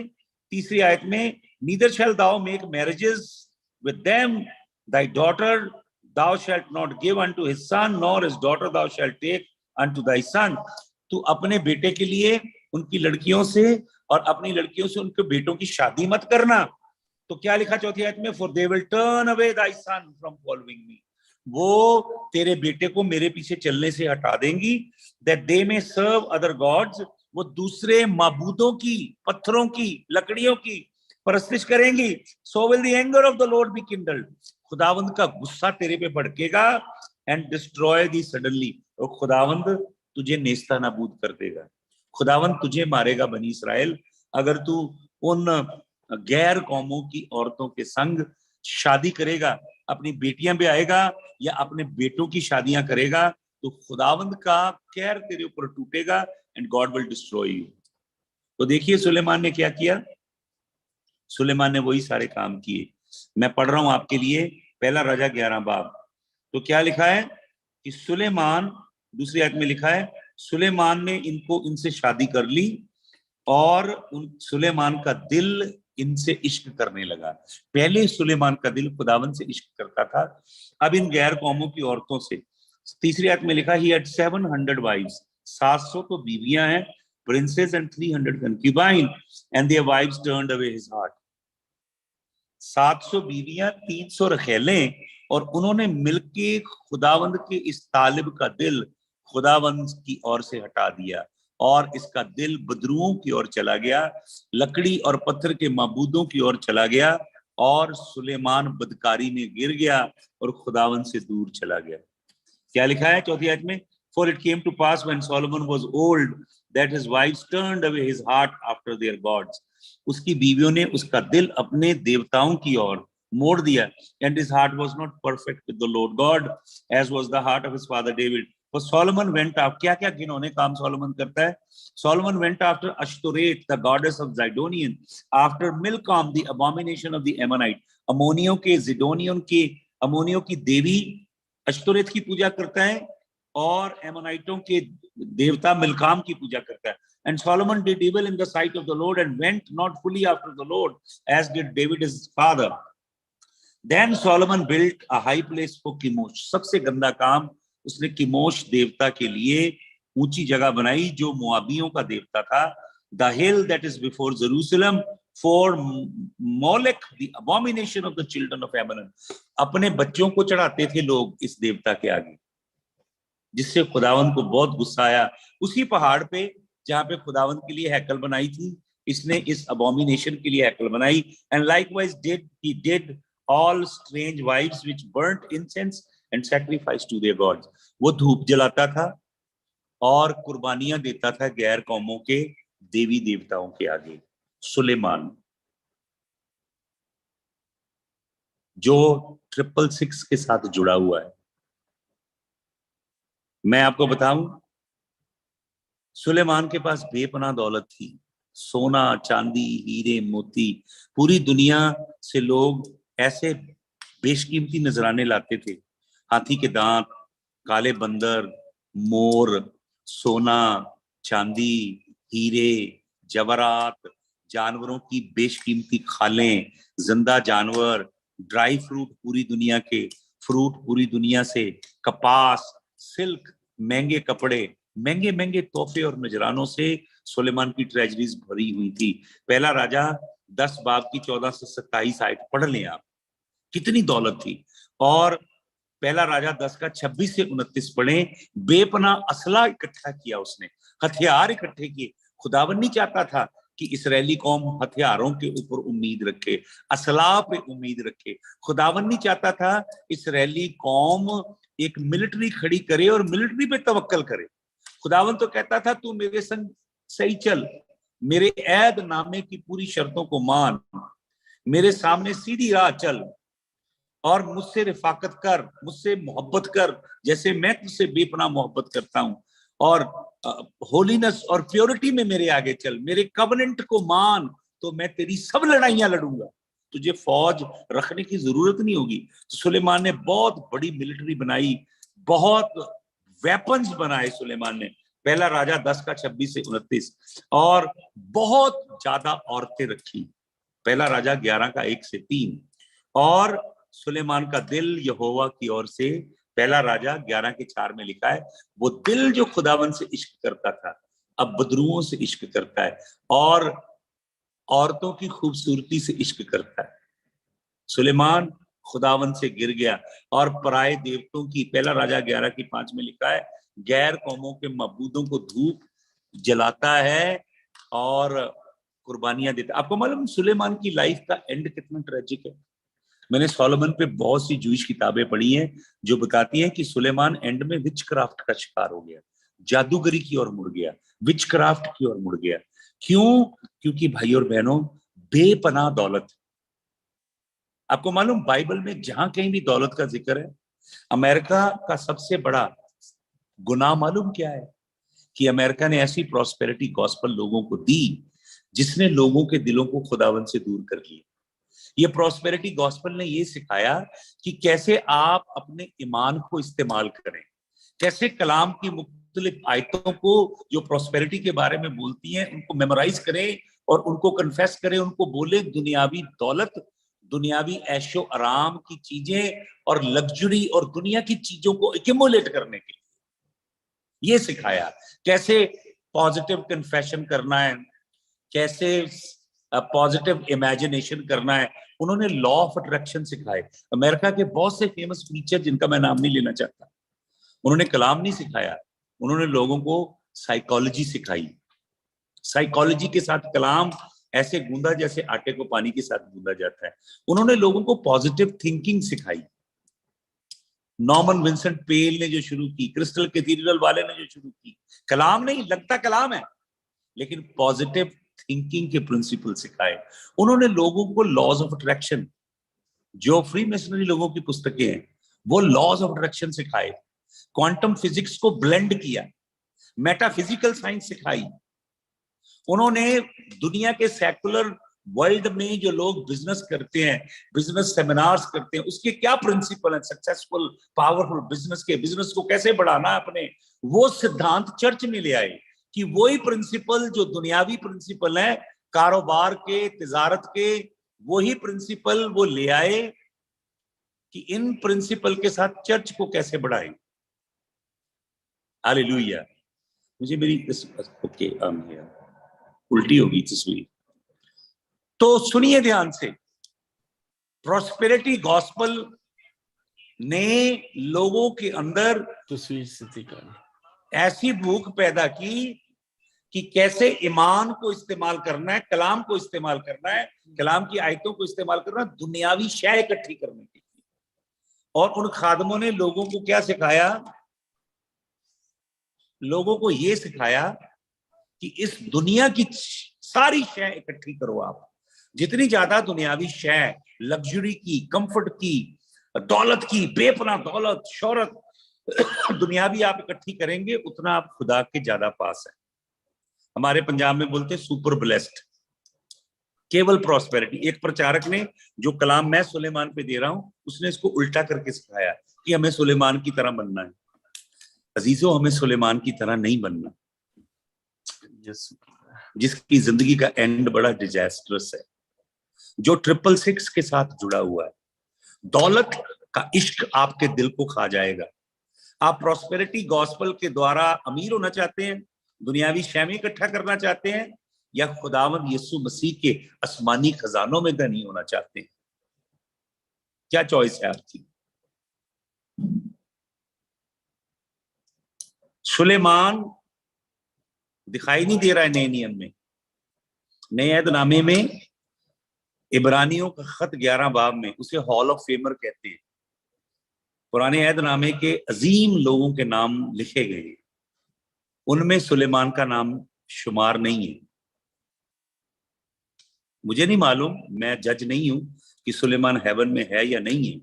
तीसरी आयत में, neither shall thou make marriages with them, thy daughter thou shalt not give unto his son, nor his daughter thou shalt take unto thy son. तू अपने बेटे के लिए उनकी लड़कियों से और अपनी लड़कियों से उनके बेटों की शादी मत करना। तो क्या लिखा चौथी आयत में, for they will turn away thy son from following me, वो तेरे बेटे को मेरे पीछे चलने से हटा देंगी, that they may serve other gods, वो दूसरे माबूदों की, पत्थरों की, लकड़ियों की परस्तिश करेंगी। so will the anger of the Lord be kindled, खुदावंद का गुस्सा तेरे पे भड़केगा, and destroy thee suddenly, और खुदावंद तुझे नेस्ता नाबूद कर देगा। खुदावन तुझे मारेगा बनी इसराइल अगर तू उन गैर कौमों की औरतों के संग शादी करेगा, अपनी बेटियां भी आएगा या अपने बेटों की शादियां करेगा, तो खुदावंद का कहर तेरे ऊपर टूटेगा and God will destroy you. तो देखिए सुलेमान ने क्या किया, सुलेमान ने वही सारे काम किए। मैं पढ़ रहा हूं आपके लिए पहला राजा 11 बाब। तो क्या लिखा है कि सुलेमान, दूसरी आयत में लिखा है सुलेमान ने इनसे शादी कर ली और सुलेमान का दिल इनसे इश्क करने लगा। पहले सुलेमान का दिल खुदावन से इश्क करता था, अब इन गैर कौमों की औरतों से। तीसरी आयत में लिखा ही हैड 700 वाइव्स, 700 तो बीवियां हैं, princesses and 300 concubine and their wives turned away his heart. 700 बीवियां, 300 रखेलें, और उन्होंने मिलके खुदावंद के इस तालिब का दिल खुदावंद की ओर से हटा दिया और इसका दिल बदरुओं की ओर चला गया, लकड़ी और पत्थर के माबूदों की ओर चला गया, और सुलेमान बदकारी में गिर गया और खुदावंद से दूर चला गया। क्या लिखा है चौथी आयत में, For it came to pass when Solomon was old that his wives turned away his heart after their gods. उसकी बीवियों ने उसका दिल अपने देवताओं की ओर मोड़ दिया, and his heart was not perfect with the Lord God as was the heart of his father David. For Solomon went after, क्या क्या घिनौने काम सोलोमन करता है। Solomon went after Ashtoreth, the goddess of Zidonian, after Milcom, the abomination of the Ammonite. अमोनियों के, जिडोनियन के, अमोनियों की देवी अश्तोरेत की पूजा करता है और एमोनाइटों के देवता मिल्काम की पूजा करता है। And Solomon did evil in the sight of the Lord and went not fully after the Lord as did David his father. Then Solomon built a high place for Chemosh. सबसे गंदा काम उसने किमोश देवता के लिए ऊंची जगह बनाई जो मोआबियों का देवता था। The hill that is before Jerusalem for Molech, the abomination of the children of Ammon. अपने बच्चों को चढ़ाते थे लोग इस देवता के आगे, जिससे खुदावंद को बहुत गुस्सा आया। उसी पहाड़ पे जहां पे खुदावंद के लिए हैकल बनाई थी, इसने इस अबोमिनेशन के लिए हैकल बनाई। And likewise he did all strange wives which burnt incense and sacrificed to their gods. वो धूप जलाता था और कुर्बानियां देता था गैर कौमों के देवी देवताओं के आगे। सुलेमान जो 666 के साथ जुड़ा हुआ है। मैं आपको बताऊं, सुलेमान के पास बेपनाह दौलत थी, सोना, चांदी, हीरे, मोती। पूरी दुनिया से लोग ऐसे बेशकीमती नजराने लाते थे, हाथी के दांत, काले बंदर, मोर, सोना, चांदी, हीरे, जवाहरात, जानवरों की बेशकीमती खालें, जिंदा जानवर, ड्राई फ्रूट पूरी दुनिया के, फ्रूट पूरी दुनिया से, कपास, सिल्क, महंगे कपड़े, महंगे महंगे तोहफे और नजरानों से सुलेमान की ट्रेजरीज भरी हुई थी। पहला राजा 10 बाब की 14 से 27 आयत पढ़ लें आप, कितनी दौलत थी। और पहला राजा 10 का 26 से 29 पढ़े। बेपनाह असला इकट्ठा किया उसने, हथियार इकट्ठे किए। खुदावन नहीं चाहता था कि इस्राएली कौम हथियारों के ऊपर उम्मीद रखे, असला पे उम्मीद रखे। खुदावन नहीं चाहता था इस्राएली कौम एक मिलिट्री खड़ी करे और मिलिट्री पे तवक्कल करे। खुदावन तो कहता था तू मेरे संग सही चल, मेरे ऐद नामे की पूरी शर्तों को मान, मेरे सामने सीधी राह चल और मुझसे रिफाकत कर, मुझसे मोहब्बत कर जैसे मैं तुझसे बेपनाह मोहब्बत करता हूं, और होलीनेस और प्योरिटी में मेरे आगे चल, मेरे कवनेंट को मान, तो मैं तेरी सब लड़ाइयां लड़ूंगा, तुझे फौज रखने की जरूरत नहीं होगी। तो सुलेमान ने बहुत बड़ी मिलिट्री बनाई, बहुत वेपन्स बनाए सुलेमान ने। पहला राजा 10 का 26 से 29, और बहुत ज्यादा औरतें रखी। पहला राजा 11 का 1 से 3। और सुलेमान का दिल यहोवा की ओर से, पहला राजा 11 के 4 में लिखा है, वो दिल जो खुदावन से इश्क करता था अब बदरुओं से इश्क करता है और औरतों की खूबसूरती से इश्क करता है। सुलेमान खुदावन से गिर गया और पराये देवतों की, पहला राजा 11 की 5 में लिखा है, गैर कौमों के मबूदों को धूप जलाता है और कुर्बानियां देता है। आपको मालूम सुलेमान की लाइफ का एंड कितना ट्रेजिक है। मैंने सोलोमन पे बहुत सी जूइश किताबें पढ़ी हैं जो बताती हैं कि सुलेमान एंड में विचक्राफ्ट का शिकार हो गया, जादूगरी की ओर मुड़ गया, विचक्राफ्ट की ओर मुड़ गया। क्यों? क्योंकि भाई और बहनों, बेपनाह दौलत। आपको मालूम, बाइबल में जहां कहीं भी दौलत का जिक्र है, अमेरिका का सबसे बड़ा गुनाह मालूम क्या है? कि अमेरिका ने ऐसी प्रॉस्पेरिटी गॉस्पेल लोगों को दी जिसने लोगों के दिलों को खुदावन से दूर कर लिया। ये प्रॉस्पेरिटी गॉस्पेल ने ये सिखाया कि कैसे आप अपने ईमान को इस्तेमाल करें, कैसे कलाम की मुख्तलिफ आयतों को जो प्रॉस्पेरिटी के बारे में बोलती हैं उनको मेमोराइज करें और उनको कन्फेस करें, उनको बोले दुनियावी दौलत, दुनियावी ऐशो आराम की चीजें और लग्जरी और दुनिया की चीजों को एक्यूमुलेट करने के लिए ये सिखाया। कैसे पॉजिटिव कन्फेशन करना है, कैसे पॉजिटिव इमेजिनेशन करना है। उन्होंने लॉ ऑफ अट्रैक्शन सिखाए। अमेरिका के बहुत से फेमस प्रीचर, जिनका मैं नाम नहीं लेना चाहता, उन्होंने कलाम नहीं सिखाया, उन्होंने लोगों को साइकोलॉजी सिखाई। साइकोलॉजी के साथ कलाम ऐसे गूंदा जैसे आटे को पानी के साथ गूंदा जाता है। उन्होंने लोगों को पॉजिटिव थिंकिंग सिखाई। नॉर्मन विंसेंट पेल ने जो शुरू की, क्रिस्टल कैथीड्रल वाले ने जो शुरू की, कलाम नहीं, लगता कलाम है लेकिन पॉजिटिव थिंकिंग के प्रिंसिपल सिखाए। उन्होंने लोगों को लॉज ऑफ अट्रैक्शन, जो फ्री मिशनरी लोगों की पुस्तकें हैं, वो लॉज ऑफ अट्रैक्शन सिखाए। क्वांटम फिजिक्स को ब्लेंड किया, मेटाफिजिकल साइंस सिखाई। उन्होंने दुनिया के सेकुलर वर्ल्ड में जो लोग बिजनेस करते हैं, बिजनेस सेमिनार्स करते हैं, उसके क्या प्रिंसिपल हैं, सक्सेसफुल पावरफुल बिजनेस के, बिजनेस को कैसे बढ़ाना है अपने, वो सिद्धांत चर्च में ले आए। कि वही प्रिंसिपल जो दुनियावी प्रिंसिपल है कारोबार के, तिजारत के, वही प्रिंसिपल वो ले आए कि इन प्रिंसिपल के साथ चर्च को कैसे बढ़ाएं। हालेलुया। मुझे मेरी ओके उल्टी होगी तस्वीर, तो सुनिए ध्यान से। प्रॉस्पेरिटी गॉस्पेल ने लोगों के अंदर तस्वीर स्थिति का ऐसी भूख पैदा की कि कैसे ईमान को इस्तेमाल करना है, कलाम को इस्तेमाल करना है, कलाम की आयतों को इस्तेमाल करना है दुनियावी शय इकट्ठी करने के लिए। और उन खादमों ने लोगों को क्या सिखाया? लोगों को यह सिखाया कि इस दुनिया की सारी शय इकट्ठी करो। आप जितनी ज्यादा दुनियावी शय, लग्जरी की, कंफर्ट की, दौलत की, बेपनाह दौलत, शोहरत दुनियावी आप इकट्ठी करेंगे, उतना आप खुदा के ज्यादा पास है। हमारे पंजाब में बोलते सुपर ब्लेस्ड, केवल प्रॉस्पेरिटी। एक प्रचारक ने, जो कलाम मैं सुलेमान पे दे रहा हूं, उसने इसको उल्टा करके सिखाया कि हमें सुलेमान की तरह बनना है। अजीजों, हमें सुलेमान की तरह नहीं बनना, जिसकी जिंदगी का एंड बड़ा डिजास्टरस है, जो 666 के साथ जुड़ा हुआ है। दौलत का इश्क आपके दिल को खा जाएगा। आप प्रॉस्पेरिटी गॉस्पेल के द्वारा अमीर होना चाहते हैं, दुनियावी शैमी इकट्ठा करना चाहते हैं, या खुदावंद यीशु मसीह के आसमानी खजानों में धनी होना चाहते हैं? क्या चॉइस है आपकी? सुलेमान दिखाई नहीं दे रहा है नए नियम में। नए अहदनामे में इब्रानियों का खत 11 बाब में उसे हॉल ऑफ फेमर कहते हैं। पुराने अहदनामे के अजीम लोगों के नाम लिखे गए हैं, उनमें सुलेमान का नाम शुमार नहीं है। मुझे नहीं मालूम, मैं जज नहीं हूं कि सुलेमान हेवन में है या नहीं है,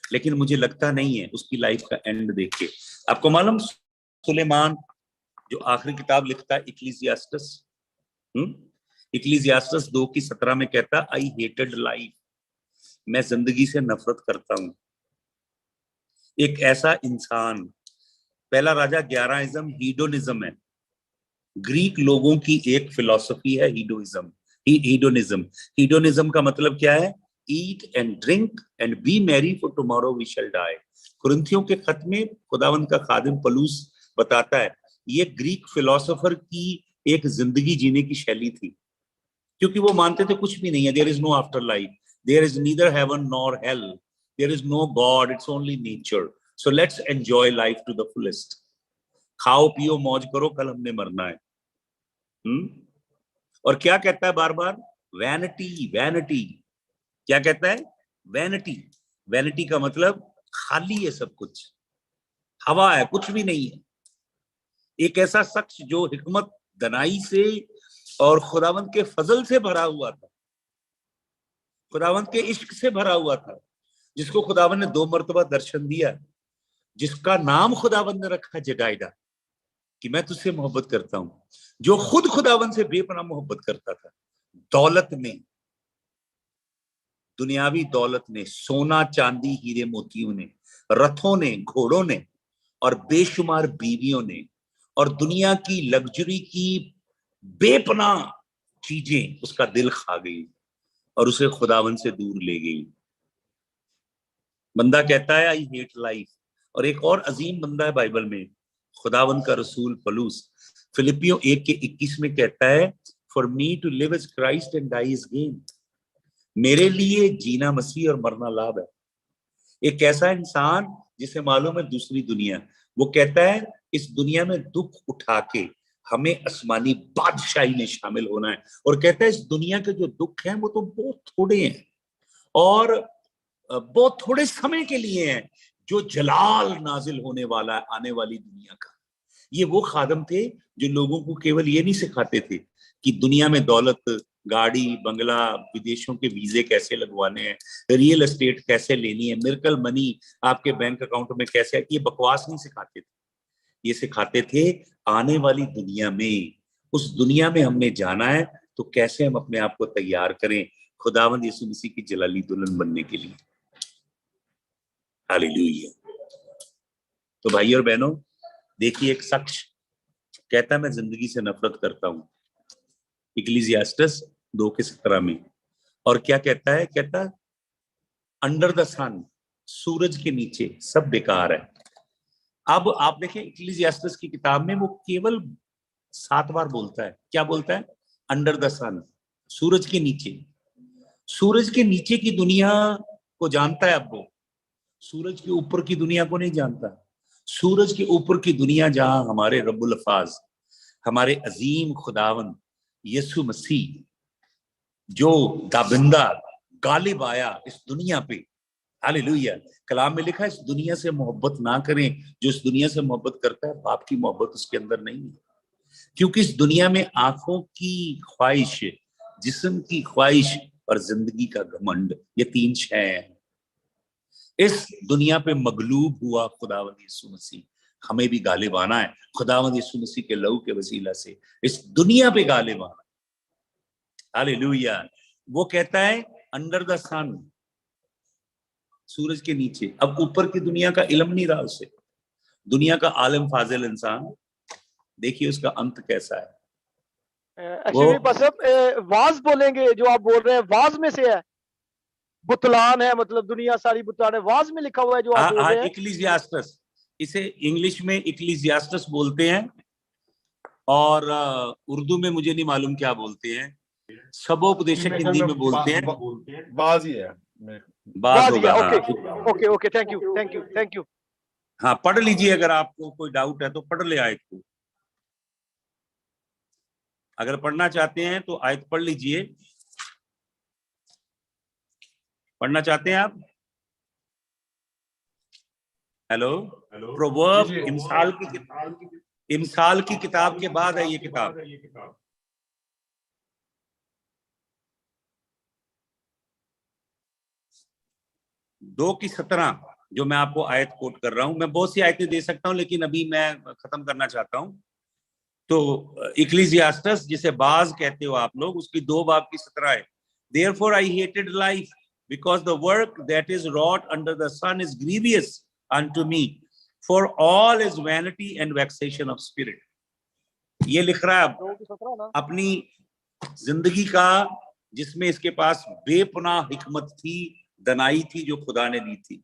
लेकिन मुझे लगता नहीं है उसकी लाइफ का एंड देख के। आपको मालूम, सुलेमान जो आखिरी किताब लिखता है इक्लीसियास्टस, इक्लीसियास्टस 2:17 में कहता, आई हेटेड लाइफ, मैं जिंदगी से नफरत करता हूं। एक ऐसा इंसान, पहला राजा 11इज्म हीडोनिज्म है। ग्रीक लोगों की एक फिलॉसफी है हीडोइज्म, हीडोनिज्म। हीडोनिज्म का मतलब क्या है? Eat and drink and be merry for tomorrow we shall die. कुरिन्थियों के खत में खुदावंद का खादिम पलूस बताता है, ये ग्रीक फिलोसोफर की एक जिंदगी जीने की शैली थी, क्योंकि वो मानते थे कुछ भी नहीं है। There is no afterlife, there is neither heaven nor hell, there is no god, it's only nature, so let's enjoy life to the fullest. खाओ पियो मौज करो, कल हमने मरना है। और क्या कहता है बार बार? Vanity, vanity. क्या कहता है? वैनिटी। वैनिटी का मतलब खाली है, सब कुछ हवा है, कुछ भी नहीं है। एक ऐसा शख्स जो हिकमत दनाई से और खुदावंद के फजल से भरा हुआ था, खुदावंद के इश्क से भरा हुआ था, जिसको खुदावंद ने 2 मरतबा दर्शन दिया, जिसका नाम खुदावंद ने रखा जडाइदा, कि मैं तुझसे मोहब्बत करता हूं, जो खुद खुदावंद से बेपनाह मोहब्बत करता था। दौलत में, दुनियावी दौलत ने, सोना चांदी हीरे मोतियों ने, रथों ने, घोड़ों ने और बेशुमार बीवियों ने और दुनिया की लग्जरी की बेपनाह चीजें उसका दिल खा गई और उसे खुदावंद से दूर ले गई। बंदा कहता है आई हेट लाइफ। और एक और अजीम बंदा है बाइबल में, खुदावंद का रसूल पौलुस, फिलिपियों 1:21 में कहता है for me to live is Christ and die is gain. मेरे लिए जीना मसीह और मरना लाभ है। एक ऐसा इंसान जिसे मालूम है दूसरी दुनिया, वो कहता है इस दुनिया में दुख उठा के हमें आसमानी बादशाही में शामिल होना है, और कहता है इस दुनिया के जो दुख हैं वो तो बहुत थोड़े हैं और बहुत थोड़े समय के लिए हैं, जो जलाल नाजिल होने वाला है आने वाली दुनिया का। ये वो खादम थे जो लोगों को केवल ये नहीं सिखाते थे कि दुनिया में दौलत, गाड़ी, बंगला, विदेशों के वीजे कैसे लगवाने हैं, रियल एस्टेट कैसे लेनी है, मिरेकल मनी आपके बैंक अकाउंट में कैसे, ये बकवास नहीं सिखाते थे। ये सिखाते थे आने वाली दुनिया में, उस दुनिया में हमने जाना है तो कैसे हम अपने आप को तैयार करें खुदावंद यीशु मसीह की जलाली दुल्हन बनने के लिए। हालेलुया। तो भाई और बहनों, देखिए एक शख्स कहता है मैं जिंदगी से नफरत करता हूं, इक्लेसियास्टस 2:17 में। और क्या कहता है? कहता है अंडर द सन, सूरज के नीचे सब बेकार है। अब आप देखें इक्लेसियास्टस की किताब में वो केवल 7 बार बोलता है। क्या बोलता है? अंडर द सन, सूरज के नीचे। सूरज के नीचे की दुनिया को जानता है अब वो, सूरज के ऊपर की दुनिया को नहीं जानता। सूरज के ऊपर की दुनिया जहां हमारे रब्बुल अल्फाज, हमारे अजीम खुदावंद यीशु मसीह जो दाबिंदा गालिब आया इस दुनिया पे, हालेलुया। कलाम में लिखा है इस दुनिया से मोहब्बत ना करें, जो इस दुनिया से मोहब्बत करता है बाप की मोहब्बत उसके अंदर नहीं है। क्योंकि इस दुनिया में आंखों की ख्वाहिश, जिस्म की ख्वाहिश और जिंदगी का घमंड, ये 3 शय हैं। इस दुनिया पे मगलूब हुआ खुदावंद यीशु मसीह, हमें भी गालिब आना है खुदावंद यीशु मसीह के लहू के वसीला से, इस दुनिया पे गालिब आना। हालेलुया। वो कहता है अंडर द सन, सूरज के नीचे। अब ऊपर की दुनिया का इल्म नहीं रहा उसे, दुनिया का आलिम फाजिल इंसान, देखिए उसका अंत कैसा है। एक्चुअली वाज बोलेंगे जो आप बोल रहे हैं, वाज में से है, बुतलान है, मतलब दुनिया सारी बुतलान है, वाज में लिखा हुआ है जो आप बोल रहे हैं। इक्लेसियास्टस, इसे इंग्लिश में इक्लेसियास्टस बोलते हैं और उर्दू में मुझे नहीं मालूम क्या बोलते हैं, सबोपदेशक हिंदी में बोलते हैं। बाज ही है, बाज होगा। Okay okay, thank you. हाँ, पढ़ लीजिए, अगर आपको कोई डाउट है तो पढ़ ले आयत को। अगर पढ़ना चाहते हैं तो आयत पढ़ लीजिए। पढ़ना चाहते हैं आप? हेलो, प्रोवर्ब, इमसाल की किताब के बाद है ये किताब। 2:17 जो मैं आपको आयत कोट कर रहा हूं। मैं बहुत सी आयतें दे सकता हूं लेकिन अभी मैं खत्म करना चाहता हूं। तो इक्लेसियास्टस, जिसे बाज कहते हो आप लोग, उसकी 2 बाब की 17 है। Therefore I hated life because the work that is wrought under the sun is grievous unto me, for all is vanity and vexation of spirit। ये लिख रहा है अपनी जिंदगी का, जिसमें इसके पास बेपनाह हिकमत थी, दनाई थी जो खुदा ने दी थी।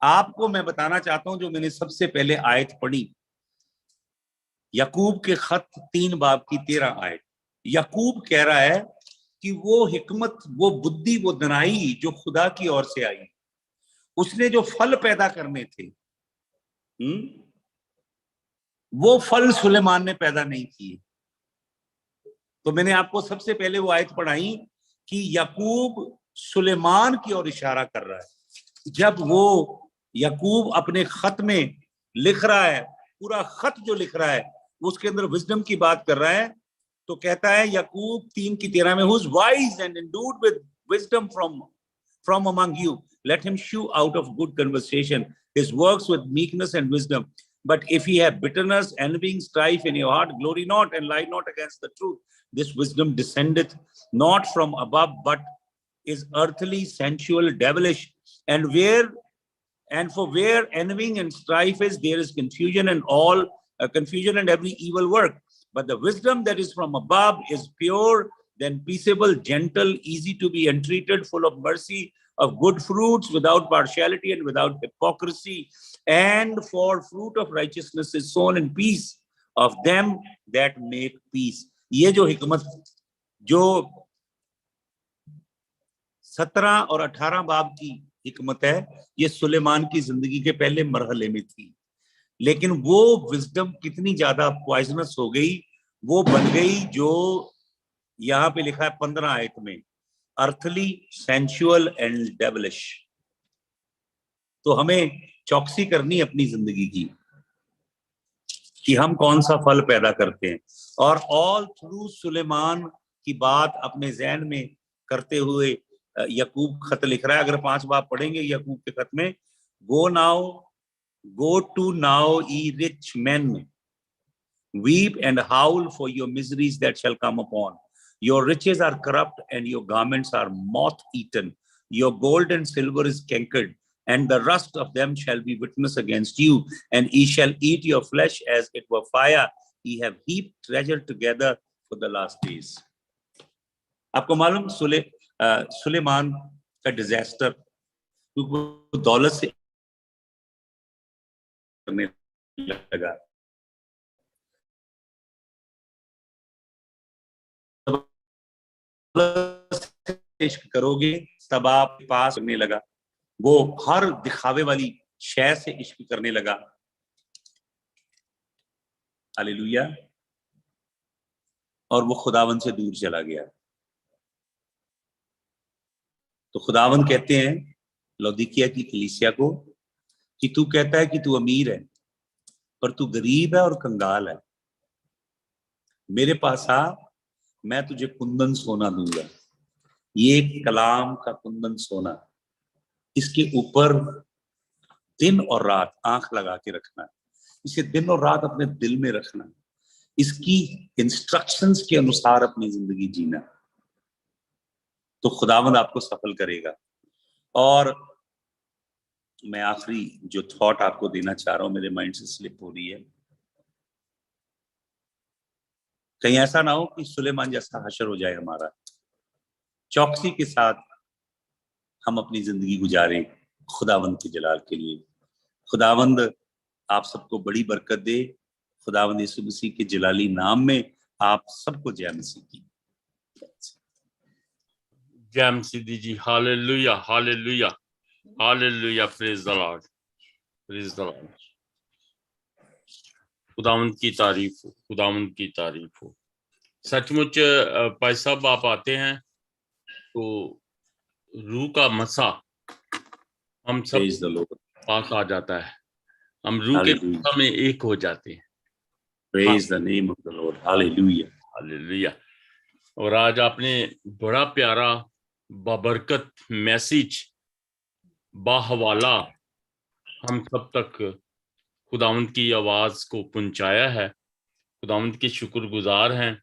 आपको मैं बताना चाहता हूं, जो मैंने सबसे पहले आयत पढ़ी, याकूब के खत 3 बाब की 13 आयत। याकूब कह रहा है कि वो हिकमत, वो बुद्धि, वो दनाई जो खुदा की ओर से आई, उसने जो फल पैदा करने थे, वो फल सुलेमान ने पैदा नहीं किए। तो मैंने आपको सबसे पहले वो आयत पढ़ाई कि याकूब सुलेमान की ओर इशारा कर रहा है। जब वो याकूब अपने खत में लिख रहा है पूरा खत जो लिख रहा है उसके अंदर विजडम की बात कर रहा है। तो कहता है याकूब 3:13 में, who is wise and endued with wisdom from among you, let him shew out of good conversation his works with meekness and wisdom. But if he have bitterness, envying, strife in your heart, glory not and lie not against the truth. This wisdom descendeth not from above, but is earthly, sensual, devilish. And for where envying and strife is, there is confusion and confusion and every evil work. But the wisdom that is from above is pure, then peaceable, gentle, easy to be entreated, full of mercy, of good fruits, without partiality and without hypocrisy. And for fruit of righteousness is sown in peace of them that make peace. ये जो हिकमत जो 17 और 18 बाब की हिकमत है, ये सुलेमान की जिंदगी के पहले मरहले में थी, लेकिन वो विजडम कितनी ज्यादा पॉइजनस हो गई, वो बन गई जो यहाँ पे लिखा है 15 आयत में, अर्थली, सेंसुअल एंड डेविलिश। तो हमें चौकसी करनी अपनी जिंदगी की कि हम कौन सा फल पैदा करते हैं। और ऑल थ्रू सुलेमान की बात अपने ज़हन में करते हुए याकूब खत लिख रहा है। अगर 5 बाब पढ़ेंगे याकूब के खत में, go to now ye rich men, weep and howl for your miseries that shall come upon. Your riches are corrupt and your garments are moth eaten. Your gold and silver is cankered, and the rust of them shall be witness against you, and ye shall eat your flesh as it were fire. Ye have heaped treasure together for the last days. आपको मालूम सुलेमान का disaster दौलत से करने लगा। इश्क करोगे तब आप पास करने लगा। वो हर दिखावे वाली शय से इश्क करने लगा। हालेलुया। और वो खुदावन से दूर चला गया। तो खुदावन कहते हैं लौदीकिया की कलीसिया को कि तू कहता है कि तू अमीर है, पर तू गरीब है और कंगाल है। मेरे पास आ, मैं तुझे कुंदन सोना दूंगा। ये कलाम का कुंदन सोना, इसके ऊपर दिन और रात आंख लगा के रखना, इसे दिन और रात अपने दिल में रखना, इसकी इंस्ट्रक्शंस के अनुसार अपनी जिंदगी जीना, तो खुदावंद आपको सफल करेगा। और मैं आखिरी जो थॉट आपको देना चाह रहा हूं, मेरे माइंड से स्लिप हो रही है, कहीं ऐसा ना हो कि सुलेमान जैसा हशर हो जाए हमारा। चौकसी के साथ हम अपनी जिंदगी गुजारें खुदावंद के जलाल के लिए। खुदावंद आप सबको बड़ी बरकत दे। खुदावंद यीशु मसीह के जलाली नाम में आप सबको जय मसीह की। जय मसीह ji. Hallelujah, hallelujah, hallelujah. Praise the lord, praise the lord. खुदावंद की तारीफ हो, खुदावंद की तारीफ हो। सचमुच भाई साहब आप आते हैं तो रूह का मसा हम सब पास आ जाता है, हम रूह के मसा में एक हो जाते हैं। Praise the name of the Lord. Hallelujah, hallelujah. और आज आपने बड़ा प्यारा बाबरकत मैसेज बाहवाला हम सब तक खुदावंद की आवाज को पहुंचाया है। खुदावंद के शुक्रगुजार हैं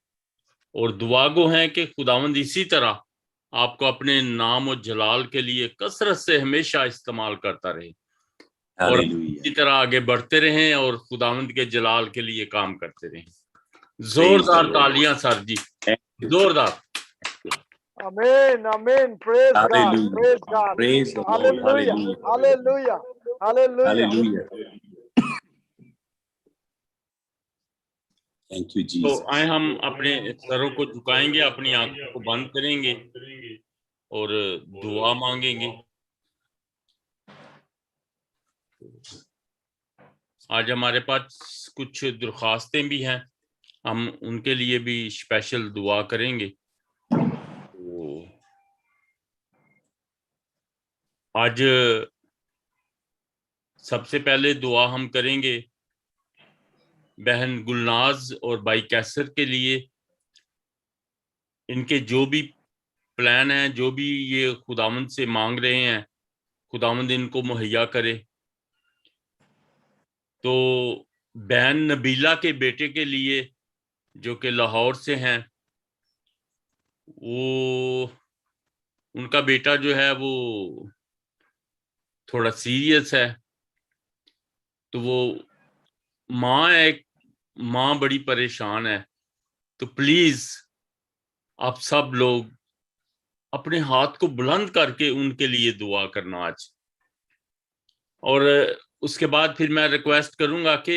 और दुआगो हैं कि खुदावंद इसी तरह आपको अपने नाम और जलाल के लिए कसरत से हमेशा इस्तेमाल करता रहे और इसी तरह आगे बढ़ते रहें और खुदावंद के जलाल के लिए काम करते रहें। जोरदार तालियां सर जी, जोरदार। आमीन, आमीन। Praise god, praise god, hallelujah, hallelujah, hallelujah. Thank you जी। तो आए हम अपने सरों को झुकाएंगे, अपनी आंखों को बंद करेंगे और दुआ मांगेंगे। आज हमारे पास कुछ दरख्वास्तें भी हैं, हम उनके लिए भी स्पेशल दुआ करेंगे। तो आज सबसे पहले दुआ हम करेंगे बहन गुलनाज और भाई कैसर के लिए, इनके जो भी प्लान है, जो भी ये खुदावंद से मांग रहे हैं, खुदावंद इनको मुहैया करे। तो बहन नबीला के बेटे के लिए जो कि लाहौर से हैं, वो उनका बेटा जो है वो थोड़ा सीरियस है, तो वो माँ बड़ी परेशान है। तो प्लीज आप सब लोग अपने हाथ को बुलंद करके उनके लिए दुआ करना आज। और उसके बाद फिर मैं रिक्वेस्ट करूंगा कि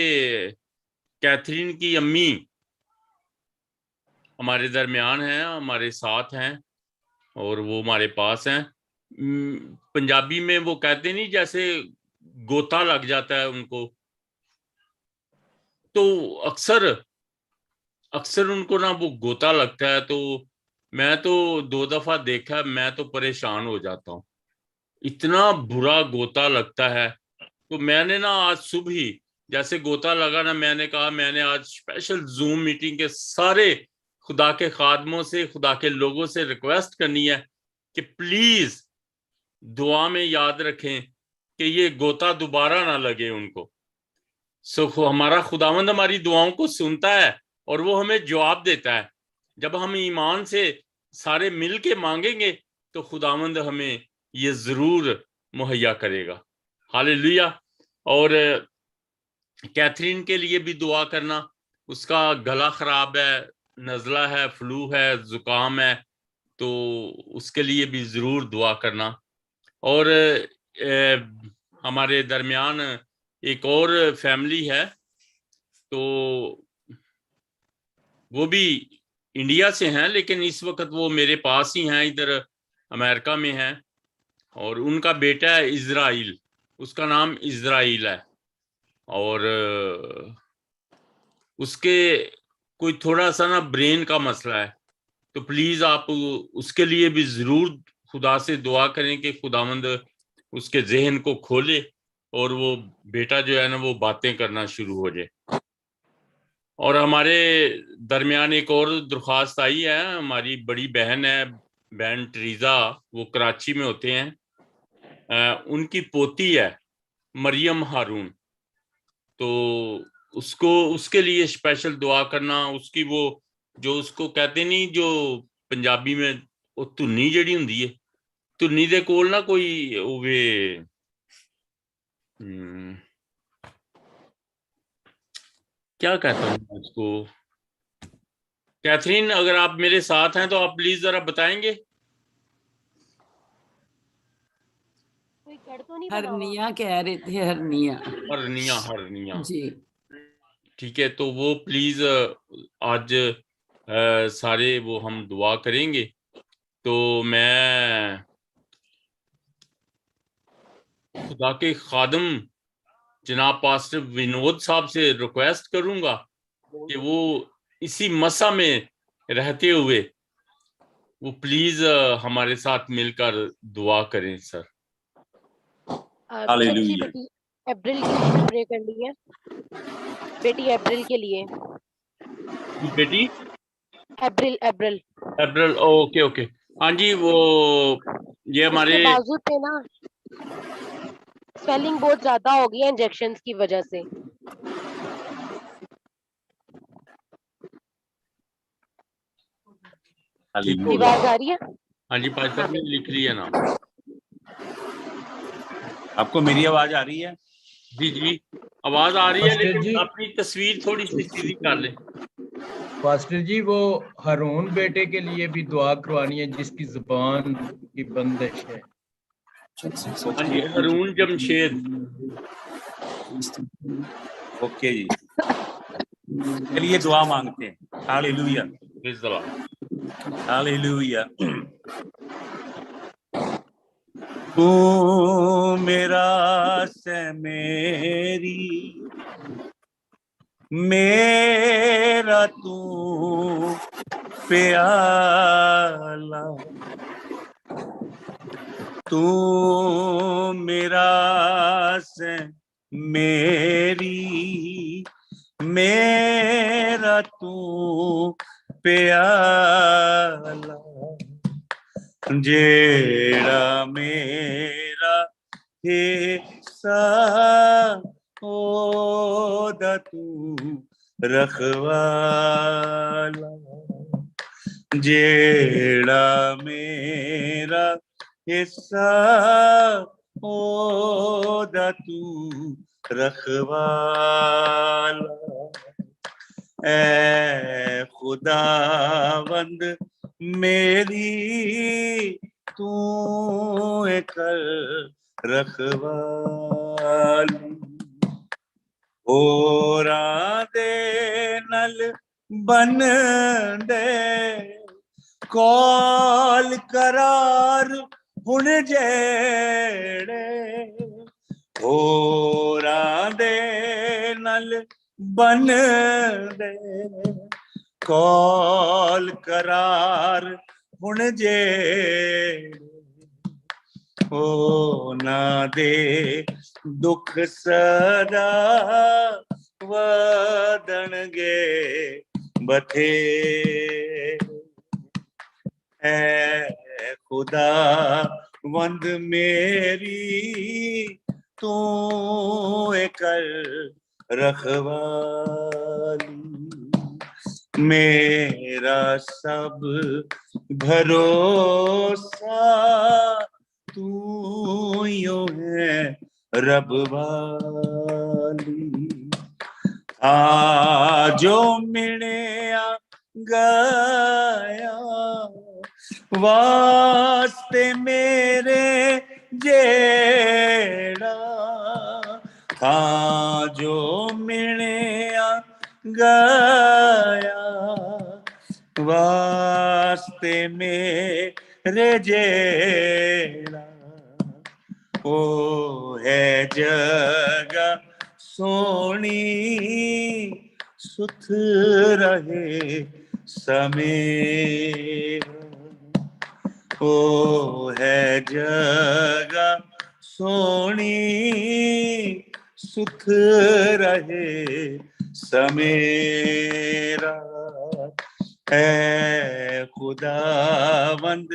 कैथरीन की अम्मी हमारे दरमियान हैं, हमारे साथ हैं और वो हमारे पास हैं। पंजाबी में वो कहते नहीं, जैसे गोता लग जाता है उनको, तो अक्सर उनको ना वो गोता लगता है। तो मैं तो 2 दफा देखा, मैं तो परेशान हो जाता हूँ, इतना बुरा गोता लगता है। तो मैंने ना आज सुबह ही जैसे गोता लगा ना, मैंने कहा मैंने आज स्पेशल जूम मीटिंग के सारे खुदा के खादमों से, खुदा के लोगों से रिक्वेस्ट करनी है कि प्लीज दुआ में याद रखें कि ये गोता दोबारा ना लगे उनको। हमारा खुदावंद हमारी दुआओं को सुनता है और वो हमें जवाब देता है। जब हम ईमान से सारे मिल के मांगेंगे तो खुदावंद हमें ये जरूर मुहैया करेगा। हालेलुया। और कैथरीन के लिए भी दुआ करना, उसका गला खराब है, नज़ला है, फ्लू है, जुकाम है, तो उसके लिए भी जरूर दुआ करना। और हमारे दरमियान एक और फैमिली है, तो वो भी इंडिया से हैं, लेकिन इस वक्त वो मेरे पास ही हैं, इधर अमेरिका में हैं, और उनका बेटा है इज़राइल, उसका नाम इज़राइल है, और उसके कोई थोड़ा सा ना ब्रेन का मसला है। तो प्लीज आप उसके लिए भी जरूर खुदा से दुआ करें कि खुदावंद उसके जहन को खोले और वो बेटा जो है ना वो बातें करना शुरू हो जाए। और हमारे दरमियान एक और दरख्वास्त आई है, हमारी बड़ी बहन है, बहन ट्रीजा, वो कराची में होते हैं, उनकी पोती है मरियम हारून, तो उसको उसके लिए स्पेशल दुआ करना। उसकी वो जो उसको कहते नहीं, जो पंजाबी में वो धुन्नी जड़ी हुंदी है, धुन्नी दे कोल ना कोई होवे, क्या कहता हूँ उसको। कैथरीन, अगर आप मेरे साथ हैं तो आप प्लीज जरा बताएंगे। हरनिया कह रहे थे, हरनिया। हरनिया जी। ठीक है, तो वो प्लीज आज सारे वो हम दुआ करेंगे। तो मैं खुदा के खादम जनाब पास्टर विनोद साहब से रिक्वेस्ट करूंगा कि वो इसी मसा में रहते हुए वो प्लीज हमारे साथ मिलकर दुआ करें सर। हालेलुया। अप्रैल के लिए प्रे कर लिए, बेटी अप्रैल के लिए, बेटी अप्रैल ओके। हाँ जी, वो ये हमारे बाजू पे ना स्वेलिंग बहुत ज्यादा हो गई है इंजेक्शंस की वजह से। आवाज आ रही है? हाँ जी, पास ने लिख लिया ना। आपको मेरी आवाज आ रही है? जी आवाज आ रही है, लेकिन अपनी तस्वीर थोड़ी सी सीधी कर ले। पास्टर जी, वो हारून बेटे के लिए भी दुआ करवानी है जिसकी जुबान की बंदिश है। हाँ जी, हारून जमशेद। ओके जी, चलिए दुआ मांगते हैं। Hallelujah, hallelujah. तू मेरा से मेरी, मेरा तू प्याला, तू मेरा से मेरी, मेरा जेड़ा मेरा हिस्सा ओदा तू रखवाला, जेड़ा मेरा हिस्सा ओदा तू रखवाला, ऐ खुदावंद मेरी तू कर रखवाली, होरां दे नल बन दे कौल करार हुण जेड़े, होरां दे नल बन दे कौल करार हुण जेड़े, ओ ना दे दुख सदा वदणगे बथेरे, ऐ खुदा वंद मेरी तू कर रखवाली, मेरा सब भरोसा तू यो है रब वाली, जो मिलया गया वास्ते मेरे जेड़ा, जो मिलया गया वास्ते मेरे जेड़ा, ओ है जगह सोनी सुथ रहे समेरा, ओ है जगह सोनी सुथ रहे समेरा, ऐ खुदावंद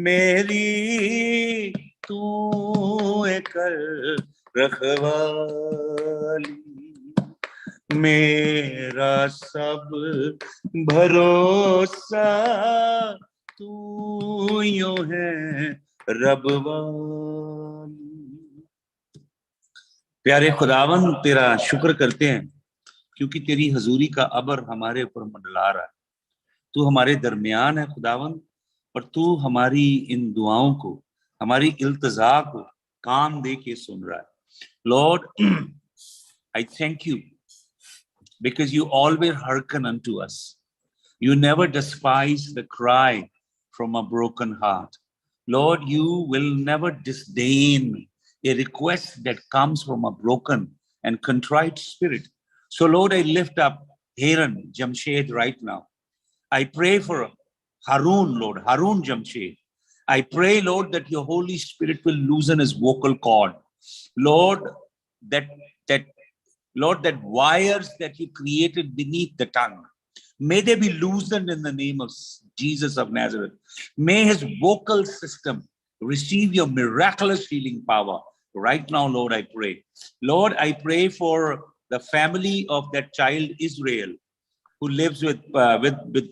मेरी तू कर रखवाली, मेरा सब भरोसा तू यो है रब वाली। प्यारे खुदावन तेरा शुक्र करते हैं क्योंकि तेरी हजूरी का अबर हमारे ऊपर मंडला रहा है, तू हमारे दरमियान है खुदावन, और तू हमारी इन दुआओं को, हमारी इल्तजा को कान दे के सुन रहा है। Lord, I thank you because you always hearken unto us. You never despise the cry from a broken heart. Lord, you will never disdain a request that comes from a broken and contrite spirit. So Lord, I lift up Haran Jamshed right now. I pray for Harun, Lord, Harun Jamshed. I pray, Lord, that your Holy Spirit will loosen his vocal cord. Lord, that wires that you created beneath the tongue, may they be loosened in the name of Jesus of Nazareth. May his vocal system receive your miraculous healing power right now, Lord, I pray. Lord, I pray for the family of that child Israel who lives with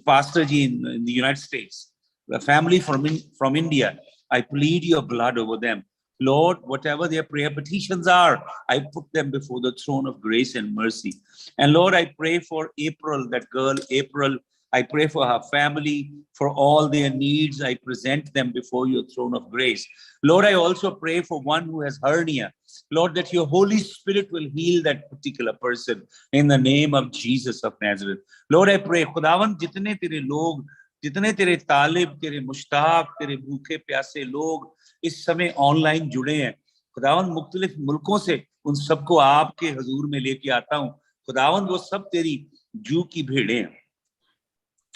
Pastor Ji in the United States, the family from India. I plead your blood over them. Lord, whatever their prayer petitions are, I put them before the throne of grace and mercy. And Lord, I pray for April, that girl, April. I pray for her family, for all their needs. I present them before your throne of grace. Lord, I also pray for one who has hernia. Lord, that your Holy Spirit will heal that particular person in the name of Jesus of Nazareth. Lord, I pray, खुदावन जितने तेरे लोग, जितने तेरे तालिब, तेरे मुश्ताक, तेरे भूखे प्यासे लोग इस समय ऑनलाइन जुड़े हैं, खुदावन मुख्तलिफ मुल्कों से उन सबको आपके हजूर में लेके आता हूँ। खुदावन वो सब तेरी जू की भेड़े हैं।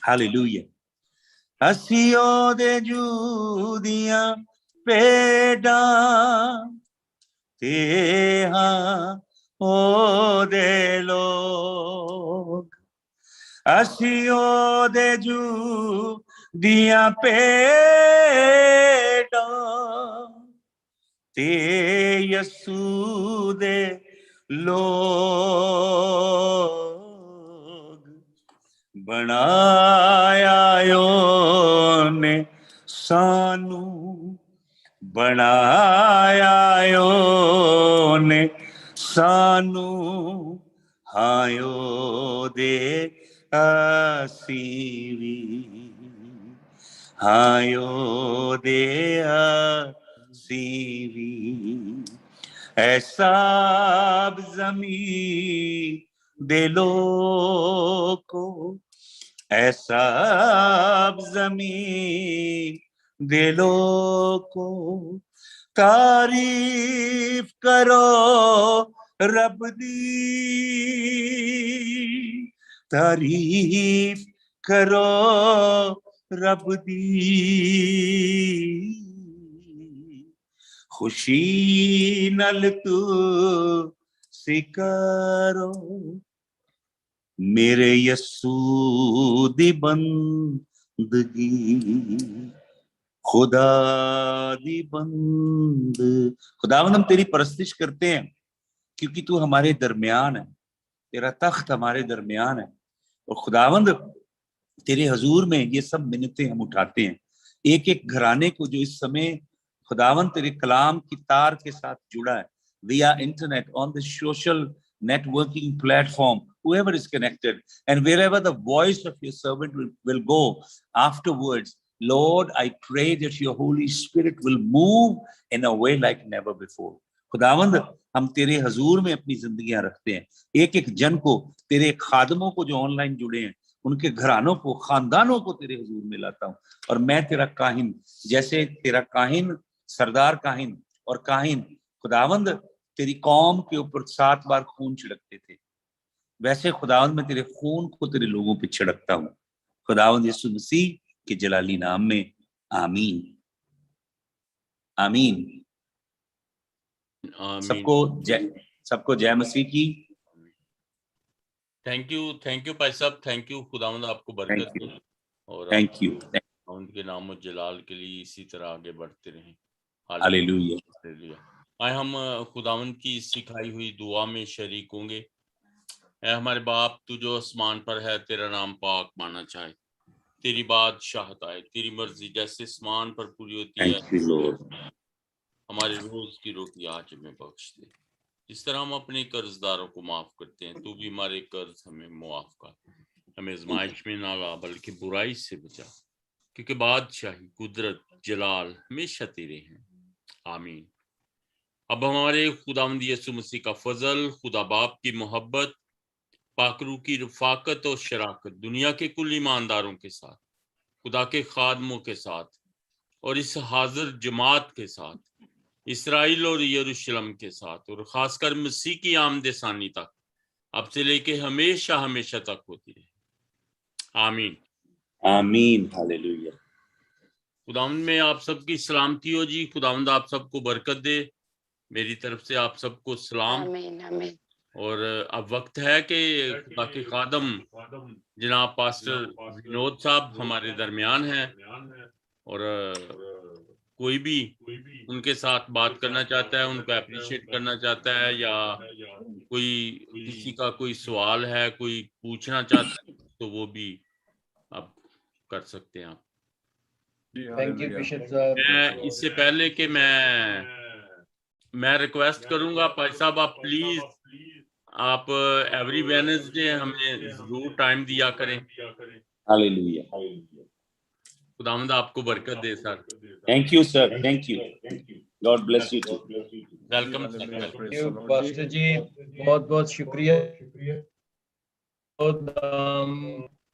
हालेलुया। हसियो दे जू दिया पेड़ा ते हाँ ओ दे लोग, हसियो दे जू दिया भेटां ते यसू दे लोग बनाया ओने सानू बनाया ओने सानू हायो दे आसीवी हायो दे आसीवी ऐसा ज़मीं दे लोको ऐसा ज़मीं दे लोको तारीफ करो रब दी तारीफ करो रब दी खुशी नल तू सिकारो मेरे यस्सू दी बंदगी खुदा दी बंद खुदावंद हम तेरी परस्तिश करते हैं क्योंकि तू हमारे दरमियान है, तेरा तख्त हमारे दरमियान है। और खुदावंद तेरे हजूर में ये सब मिन्नतें हम उठाते हैं, एक एक घराने को जो इस समय खुदावंद तेरे कलाम की तार के साथ जुड़ा है via internet on the social networking platform, whoever is connected, and wherever the voice of your servant will go afterwards, Lord, I pray that your Holy Spirit will move in a way like never before. खुदावंद हम तेरे हजूर में अपनी जिंदगियां रखते हैं, एक एक जन को, तेरे खादमों को जो ऑनलाइन जुड़े हैं, उनके घरानों को, खानदानों को तेरे हजूर में लाता हूं। और मैं तेरा काहिन, जैसे तेरा काहिन सरदार काहिन और काहिन खुदावंद तेरी कौम के ऊपर 7 बार खून छिड़कते थे, वैसे खुदावंद मैं तेरे खून को तेरे लोगों पे छिड़कता हूं, खुदावंद यीशु मसीह के जलाली नाम में, आमीन आमीन। सबको जय मसीह की। थैंक यू भाई साहब, थैंक यू। खुदावंद आपको बरकत दे और थैंक यू। उनके नाम और जलाल के लिए इसी तरह आगे बढ़ते रहें। हालेलुया। आए हम खुदावंद की सिखाई हुई दुआ में शरीक होंगे। ऐ हमारे बाप, तू जो आसमान पर है, तेरा नाम पाक माना जाए, तेरी बादशाहत आए, तेरी मर्जी जैसे आसमान पर पूरी होती है, हमारे रोज की रोटी आज हमें बख्श दे, जिस तरह हम अपने कर्जदारों को माफ करते हैं, तू भी हमारे कर्ज हमें मुआफ कर, हमें आजमाइश में ना ला बल्कि बुराई से बचा, क्योंकि बादशाही, कुदरत, जलाल हमेशा तेरे हैं, आमीन। अब हमारे खुदावंद यीशु मसीह का फजल, खुदा बाप की मोहब्बत, पाकरू की रफाकत और शराकत दुनिया के कुल ईमानदारों के साथ, खुदा के खादमों के साथ और इस हाजिर जमात के साथ, इसराइल और यरूशलेम के साथ और खासकर मसीह की आमद सानी तक, अब से लेके हमेशा हमेशा तक होती रहे, आमीन आमीन। हालेलुया। खुदावंद में आप सबकी सलामती हो जी, खुदावंद आप सबको बरकत दे, मेरी तरफ से आप सबको सलाम। आमीन आमीन। और अब वक्त है कि खुदा के खादम जनाब पास्टर विनोद साहब हमारे दरमियान हैं और कोई भी उनके साथ बात करना चाहता है, उनको अप्रिशिएट करना चाहता है या कोई किसी का कोई सवाल है, कोई पूछना चाहता है, तो वो भी आप कर सकते हैं। आप थैंक यू बिशप साहब। मैं इससे पहले कि मैं रिक्वेस्ट करूंगा भाई साहब, आप प्लीज आप एवरी वेडनेसडे हमें जरूर टाइम दिया करें। हालेलुया। खुदावंद आपको बरकत दे sir. Thank you sir, thank you, god bless you too. Welcome pastor ji, बहुत बहुत शुक्रिया।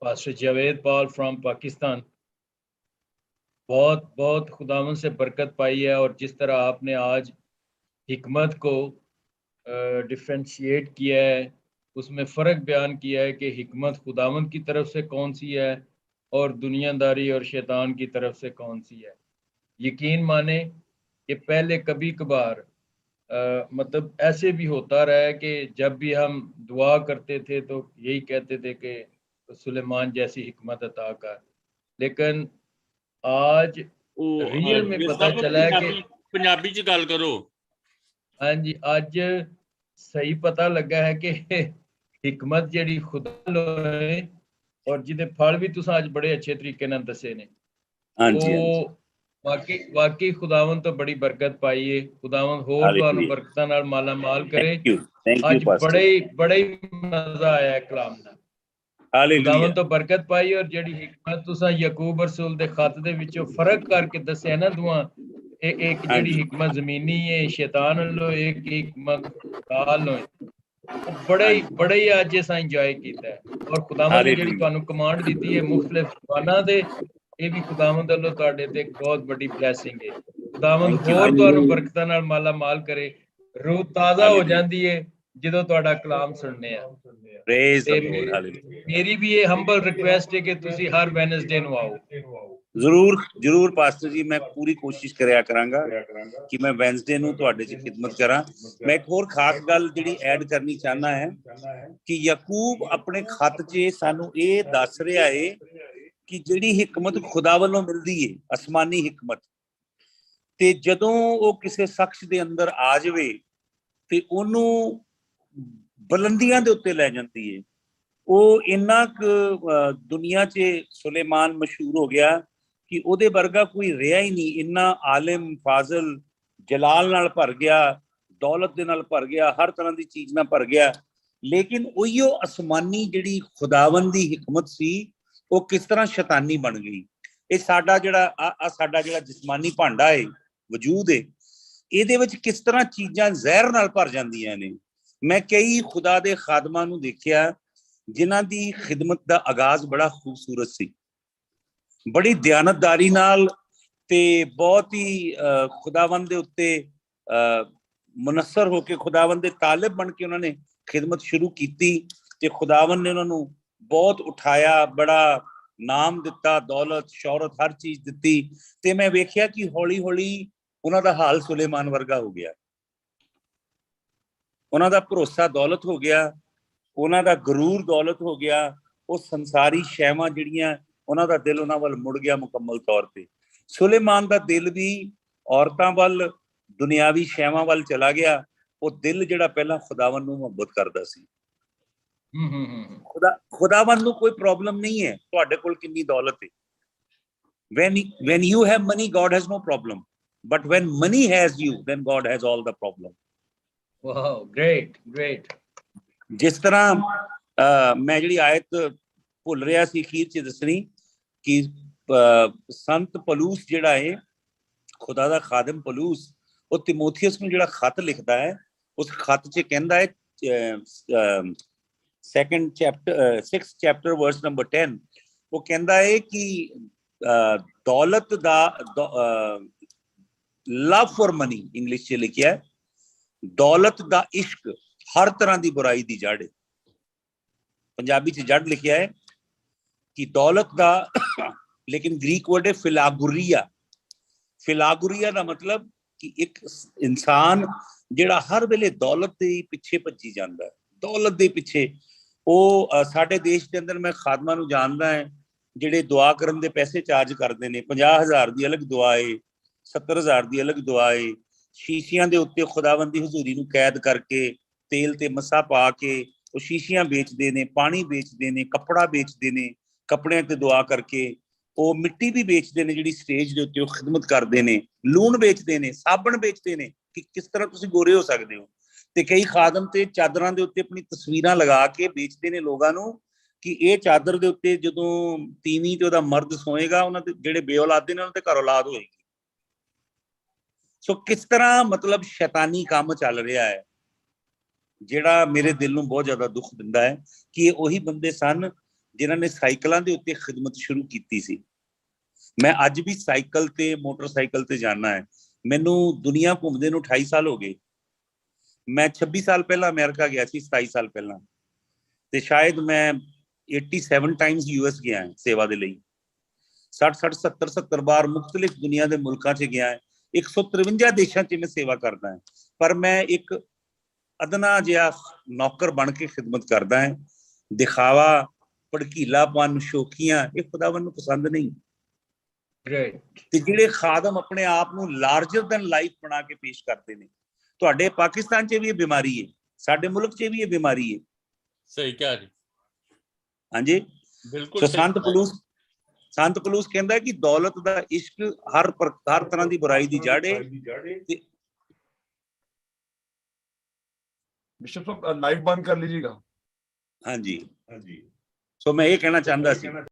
Pastor Javed Paul from Pakistan, बहुत बहुत खुदावंद से बरकत पाई है और जिस तरह आपने आज हिकमत को डिफरेंशिएट किया है, उसमें फ़र्क बयान किया है कि हिकमत खुदावंद की तरफ से कौन सी है और दुनियादारी और शैतान की तरफ से कौन सी है। यकीन माने कि पहले कभी कभार मतलब ऐसे भी होता रहा है कि जब भी हम दुआ करते थे तो यही कहते थे कि सुलेमान जैसी हिकमत अता कर, लेकिन आज ਉਹ ਰੀਅਲ में ਵੀਰ पता ਸਾਹਿਬ, चला है कि ਪੰਜਾਬੀ ਚ ਗੱਲ ਕਰੋ। हाँ जी, अज सही पता लगा है कि हिकमत जेड़ी खुदा वालों है और जिहदे फल भी तुसां अज बड़े अच्छे तरीके नाल दसे ने, ਹਾਂਜੀ ਉਹ वाकई खुदावन तो बड़ी बरकत पाई है। खुदावन होर हालेलुया। तुहानू बरकतां नाल माला माल करे। थैंक यू अज पास्टर। बड़े ही मजा आया है कलाम नाल। हालेलुया। खुदावन तो बरकत पाई और जेड़ी हिकमत तुसां याकूब रसूल दे खत दे विचों फर्क करके दस्सिया ना दुआ, एक जेड़ी हिकमत जमीनी है शैतान वालों, एक हिकमत खुदा वालों है, बड़े ही अज असां इंजॉय कीता है। और खुदावन ने जेड़ी तुहानू कमांड दी है मुख्तलिफ ज़बानां दे, ये भी खुदावन वालों तुहाडे ते एक बहुत बड़ी ब्लैसिंग है। खुदावन होर तुहानू बरकतां नाल माला माल करे। रूह ताज़ा हो जाती है ਜਦੋਂ ਤੁਹਾਡਾ ਕਲਾਮ ਸੁਣਨੇ ਆ। प्रेज ਤੇ द लॉर्ड। हालेलुया। ਮੇਰੀ ਵੀ ਇਹ ਹੰਬਲ ਰਿਕੁਐਸਟ ਹੈ ਕਿ ਤੁਸੀਂ ਹਰ ਵੈਨਸਡੇ ਨੂੰ ਆਓ। ਜ਼ਰੂਰ ਜ਼ਰੂਰ ਪਾਸਟਰ ਜੀ, ਮੈਂ ਪੂਰੀ ਕੋਸ਼ਿਸ਼ ਕਰਿਆ ਕਰਾਂਗਾ ਕਿ ਮੈਂ ਵੈਨਸਡੇ ਨੂੰ ਤੁਹਾਡੇ 'ਚ ਖਿਦਮਤ ਕਰਾਂ। ਮੈਂ ਇੱਕ ਹੋਰ ਖਾਸ ਗੱਲ ਜਿਹੜੀ ਐਡ ਕਰਨੀ ਚਾਹਨਾ ਹੈ ਕਿ ਯਾਕੂਬ ਆਪਣੇ ਖਤ 'ਚ ਸਾਨੂੰ ਇਹ ਦੱਸ ਰਿਹਾ ਏ ਕਿ ਜਿਹੜੀ ਹਿਕਮਤ ਖੁਦਾ ਵੱਲੋਂ ਮਿਲਦੀ ਏ, ਅਸਮਾਨੀ ਹਿਕਮਤ, ਤੇ ਜਦੋਂ ਉਹ ਕਿਸੇ ਸ਼ਖਸ ਦੇ ਅੰਦਰ ਆ ਜਾਵੇ ਤੇ ਉਹਨੂੰ ਬੁਲੰਦੀਆਂ ਦੇ ਉੱਤੇ ਲੈ ਜਾਂਦੀ ਏ। ਉਹ ਇੰਨਾ ਕੁ ਦੁਨੀਆ 'ਚ ਸੁਲੇਮਾਨ ਮਸ਼ਹੂਰ ਹੋ ਗਿਆ ਕਿ ਉਹਦੇ ਵਰਗਾ ਕੋਈ ਰਿਹਾ ਹੀ ਨਹੀਂ। ਇੰਨਾ ਆਲਿਮ, ਫਾਜ਼ਲ, ਜਲਾਲ ਨਾਲ ਭਰ ਗਿਆ, ਦੌਲਤ ਦੇ ਨਾਲ ਭਰ ਗਿਆ, ਹਰ ਤਰ੍ਹਾਂ ਦੀ ਚੀਜ਼ ਨਾਲ ਭਰ ਗਿਆ। ਲੇਕਿਨ ਉਹੀਓ ਅਸਮਾਨੀ ਜਿਹੜੀ ਖੁਦਾਵੰਦ ਦੀ ਹਿਕਮਤ ਸੀ, ਉਹ ਕਿਸ ਤਰ੍ਹਾਂ ਸ਼ੈਤਾਨੀ ਬਣ ਗਈ। ਇਹ ਸਾਡਾ ਜਿਹੜਾ ਜਿਸਮਾਨੀ ਭਾਂਡਾ ਏ, ਵਜੂਦ ਏ, ਇਹਦੇ ਵਿੱਚ ਕਿਸ ਤਰ੍ਹਾਂ ਚੀਜ਼ਾਂ ਜ਼ਹਿਰ ਨਾਲ ਭਰ ਜਾਂਦੀਆਂ ਨੇ। ਮੈਂ ਕਈ ਖੁਦਾ ਦੇ ਖਾਦਮਾਂ ਨੂੰ ਦੇਖਿਆ ਜਿਨ੍ਹਾਂ ਦੀ ਖਿਦਮਤ ਦਾ ਆਗਾਜ਼ ਬੜਾ ਖੂਬਸੂਰਤ ਸੀ, ਬੜੀ ਦਿਆਨਤਦਾਰੀ ਨਾਲ ਤੇ ਬਹੁਤ ਹੀ ਖੁਦਾਵੰਦ ਦੇ ਉੱਤੇ ਮੁਨੱਸਰ ਹੋ ਕੇ, ਖੁਦਾਵੰਦ ਦੇ ਤਾਲਿਬ ਬਣ ਕੇ ਉਹਨਾਂ ਨੇ ਖਿਦਮਤ ਸ਼ੁਰੂ ਕੀਤੀ ਤੇ ਖੁਦਾਵੰਦ ਨੇ ਉਹਨਾਂ ਨੂੰ ਬਹੁਤ ਉਠਾਇਆ, ਬੜਾ ਨਾਮ ਦਿੱਤਾ, ਦੌਲਤ, ਸ਼ੌਹਰਤ, ਹਰ ਚੀਜ਼ ਦਿੱਤੀ। ਤੇ ਮੈਂ ਵੇਖਿਆ ਕਿ ਹੌਲੀ ਹੌਲੀ ਉਹਨਾਂ ਦਾ ਹਾਲ ਸੁਲੇਮਾਨ ਵਰਗਾ ਹੋ ਗਿਆ। ਉਹਨਾਂ ਦਾ ਭਰੋਸਾ ਦੌਲਤ ਹੋ ਗਿਆ, ਉਹਨਾਂ ਦਾ ਗਰੂਰ ਦੌਲਤ ਹੋ ਗਿਆ। ਉਹ ਸੰਸਾਰੀ ਸ਼ੈਵਾਂ ਜਿਹੜੀਆਂ, ਉਹਨਾਂ ਦਾ ਦਿਲ ਉਹਨਾਂ ਵੱਲ ਮੁੜ ਗਿਆ ਮੁਕੰਮਲ ਤੌਰ ਤੇ। ਸੁਲੇਮਾਨ ਦਾ ਦਿਲ ਵੀ ਔਰਤਾਂ ਵੱਲ, ਦੁਨਿਆਵੀ ਸ਼ੈਵਾਂ ਵੱਲ ਚਲਾ ਗਿਆ। ਉਹ ਦਿਲ ਜਿਹੜਾ ਪਹਿਲਾਂ ਖੁਦਾਵੰਦ ਨੂੰ ਮੁਹੱਬਤ ਕਰਦਾ ਸੀ। ਖੁਦਾਵੰਦ ਨੂੰ ਕੋਈ ਪ੍ਰੋਬਲਮ ਨਹੀਂ ਹੈ ਤੁਹਾਡੇ ਕੋਲ ਕਿੰਨੀ ਦੌਲਤ ਹੈ। when you have money, God has no problem, but when money has you, then God has all the problem. Wow, great. ਜਿਸ ਤਰ੍ਹਾਂ ਮੈਂ ਜਿਹੜੀ ਆਇਤ ਭੁੱਲ ਰਿਹਾ ਸੀ ਅਖੀਰ 'ਚ ਦੱਸਣੀ ਕਿ ਸੰਤ ਪਲੂਸ ਜਿਹੜਾ ਹੈ, ਖੁਦਾ ਦਾ ਖਾਦਮ ਪਲੂਸ, ਉਹ ਤਿਮੋਥੀਅਸ ਨੂੰ ਜਿਹੜਾ ਖਤ ਲਿਖਦਾ ਹੈ, ਉਸ ਖਤ 'ਚ ਕਹਿੰਦਾ ਹੈ, 6th chapter verse number 10, ਉਹ ਕਹਿੰਦਾ ਹੈ ਕਿ ਦੌਲਤ ਦਾ ਲਵ ਫॉर ਮਨੀ, ਇੰਗਲਿਸ਼ 'ਚ ਲਿਖਿਆ, ਦੌਲਤ ਦਾ ਇਸ਼ਕ ਹਰ ਤਰ੍ਹਾਂ ਦੀ ਬੁਰਾਈ ਦੀ ਜੜ ਹੈ। ਪੰਜਾਬੀ 'ਚ ਜੜ ਲਿਖਿਆ ਹੈ ਕਿ ਦੌਲਤ ਦਾ, ਲੇਕਿਨ ਗ੍ਰੀਕ ਵਰਡ ਹੈ ਫਿਲਾਗੁਰੀਆ। ਫਿਲਾਗੁਰੀਆ ਦਾ ਮਤਲਬ ਕਿ ਇੱਕ ਇਨਸਾਨ ਜਿਹੜਾ ਹਰ ਵੇਲੇ ਦੌਲਤ ਦੇ ਪਿੱਛੇ ਭੱਜੀ ਜਾਂਦਾ ਹੈ, ਦੌਲਤ ਦੇ ਪਿੱਛੇ। ਉਹ ਸਾਡੇ ਦੇਸ਼ ਦੇ ਅੰਦਰ ਮੈਂ ਖਾਦਮਾਂ ਨੂੰ ਜਾਣਦਾ ਹੈ ਜਿਹੜੇ ਦੁਆ ਕਰਨ ਦੇ ਪੈਸੇ ਚਾਰਜ ਕਰਦੇ ਨੇ। 50,000 ਦੀ ਅਲੱਗ ਦੁਆ ਏ, 70,000 ਦੀ ਅਲੱਗ ਦੁਆ ਏ। ਸ਼ੀਸ਼ਿਆਂ ਦੇ ਉੱਤੇ ਖੁਦਾਵੰਦ ਦੀ ਹਜ਼ੂਰੀ ਨੂੰ ਕੈਦ ਕਰਕੇ ਤੇਲ ਤੇ ਮੱਸਾ ਪਾ ਕੇ ਉਹ ਸ਼ੀਸ਼ੀਆਂ ਵੇਚਦੇ ਨੇ, ਪਾਣੀ ਵੇਚਦੇ ਨੇ, ਕੱਪੜਾ ਵੇਚਦੇ ਨੇ, ਕੱਪੜਿਆਂ ਤੇ ਦੁਆ ਕਰਕੇ। ਉਹ ਮਿੱਟੀ ਵੀ ਵੇਚਦੇ ਨੇ ਜਿਹੜੀ ਸਟੇਜ ਦੇ ਉੱਤੇ ਉਹ ਖਿਦਮਤ ਕਰਦੇ ਨੇ, ਲੂਣ ਵੇਚਦੇ ਨੇ, ਸਾਬਣ ਵੇਚਦੇ ਨੇ ਕਿ ਕਿਸ ਤਰ੍ਹਾਂ ਤੁਸੀਂ ਗੋਰੇ ਹੋ ਸਕਦੇ ਹੋ। ਤੇ ਕਈ ਖਾਦਮ ਤੇ ਚਾਦਰਾਂ ਦੇ ਉੱਤੇ ਆਪਣੀ ਤਸਵੀਰਾਂ ਲਗਾ ਕੇ ਵੇਚਦੇ ਨੇ ਲੋਕਾਂ ਨੂੰ ਕਿ ਇਹ ਚਾਦਰ ਦੇ ਉੱਤੇ ਜਦੋਂ ਤੀਵੀਂ ਤੇ ਉਹਦਾ ਮਰਦ ਸੋਏਗਾ, ਉਹਨਾਂ ਦੇ ਜਿਹੜੇ ਬੇਔਲਾਦੇ ਨੇ ਉਹਨਾਂ ਤੇ ਘਰ ਔਲਾਦ ਹੋਏਗੀ। ਸੋ ਕਿਸ ਤਰ੍ਹਾਂ ਮਤਲਬ ਸ਼ੈਤਾਨੀ ਕੰਮ ਚੱਲ ਰਿਹਾ ਹੈ, ਜਿਹੜਾ ਮੇਰੇ ਦਿਲ ਨੂੰ ਬਹੁਤ ਜ਼ਿਆਦਾ ਦੁੱਖ ਦਿੰਦਾ ਹੈ ਕਿ ਇਹ ਉਹੀ ਬੰਦੇ ਸਨ ਜਿਨ੍ਹਾਂ ਨੇ ਸਾਈਕਲਾਂ ਦੇ ਉੱਤੇ ਖਿਦਮਤ ਸ਼ੁਰੂ ਕੀਤੀ ਸੀ। ਮੈਂ ਅੱਜ ਵੀ ਸਾਈਕਲ ਤੇ, ਮੋਟਰਸਾਈਕਲ ਤੇ ਜਾਣਾ ਹੈ। ਮੈਨੂੰ ਦੁਨੀਆ ਘੁੰਮਦੇ ਨੂੰ 28 ਸਾਲ ਹੋ ਗਏ। ਮੈਂ 26 ਸਾਲ ਪਹਿਲਾਂ ਅਮਰੀਕਾ ਗਿਆ ਸੀ, 27 ਸਾਲ ਪਹਿਲਾਂ, ਤੇ ਸ਼ਾਇਦ ਮੈਂ 87 ਟਾਈਮਸ US ਗਿਆ ਹੈ ਸੇਵਾ ਦੇ ਲਈ। 60 70 ਵਾਰ ਮੁਖਤਲਿਫ ਦੁਨੀਆ ਦੇ ਮੁਲਕਾਂ 'ਚ ਗਿਆ ਹੈ। 153 ਦੇਸ਼ਾਂ 'ਚ ਮੈਂ ਸੇਵਾ ਕਰਦਾ ਹੈ। ਪਰ ਮੈਂ ਇੱਕ ਅਦਨਾ ਜਿਹਾ ਨੌਕਰ ਬਣ ਕੇ ਖਿਦਮਤ ਕਰਦਾ ਹੈ। ਦਿਖਾਵਾ, ਭੜਕੀਲਾਪਨ, ਸ਼ੋਖੀਆਂ, ਇਹ ਖੁਦਾਵੰਦ ਨੂੰ ਪਸੰਦ ਨਹੀਂ। ग्रेट ਤੇ ਜਿਹੜੇ ਖਾਦਮ ਆਪਣੇ ਆਪ ਨੂੰ ਲਾਰਜਰ ਦੈਨ ਲਾਈਫ ਬਣਾ ਕੇ ਪੇਸ਼ ਕਰਦੇ ਨੇ, ਤੁਹਾਡੇ ਪਾਕਿਸਤਾਨ 'ਚ ਵੀ ਇਹ ਬਿਮਾਰੀ ਹੈ, ਸਾਡੇ ਮੁਲਕ 'ਚ ਵੀ ਇਹ ਬਿਮਾਰੀ ਹੈ। सही क्या जी, ਹਾਂਜੀ, बिल्कुल ਸੋ सही। ਸੰਤ ਪਲੂਸ ਕਹਿੰਦਾ ਕਿ ਦੌਲਤ ਦਾ ਇਸ਼ਕ ਹਰ ਤਰ੍ਹਾਂ ਦੀ ਬੁਰਾਈ ਦੀ ਜੜ ਹੈ। ਤੇ बिशप साहब लाइव बंद कर लीजिएगा। ਹਾਂਜੀ, ਸੋ ਮੈਂ ਇਹ ਕਹਿਣਾ ਚਾਹੁੰਦਾ ਸੀ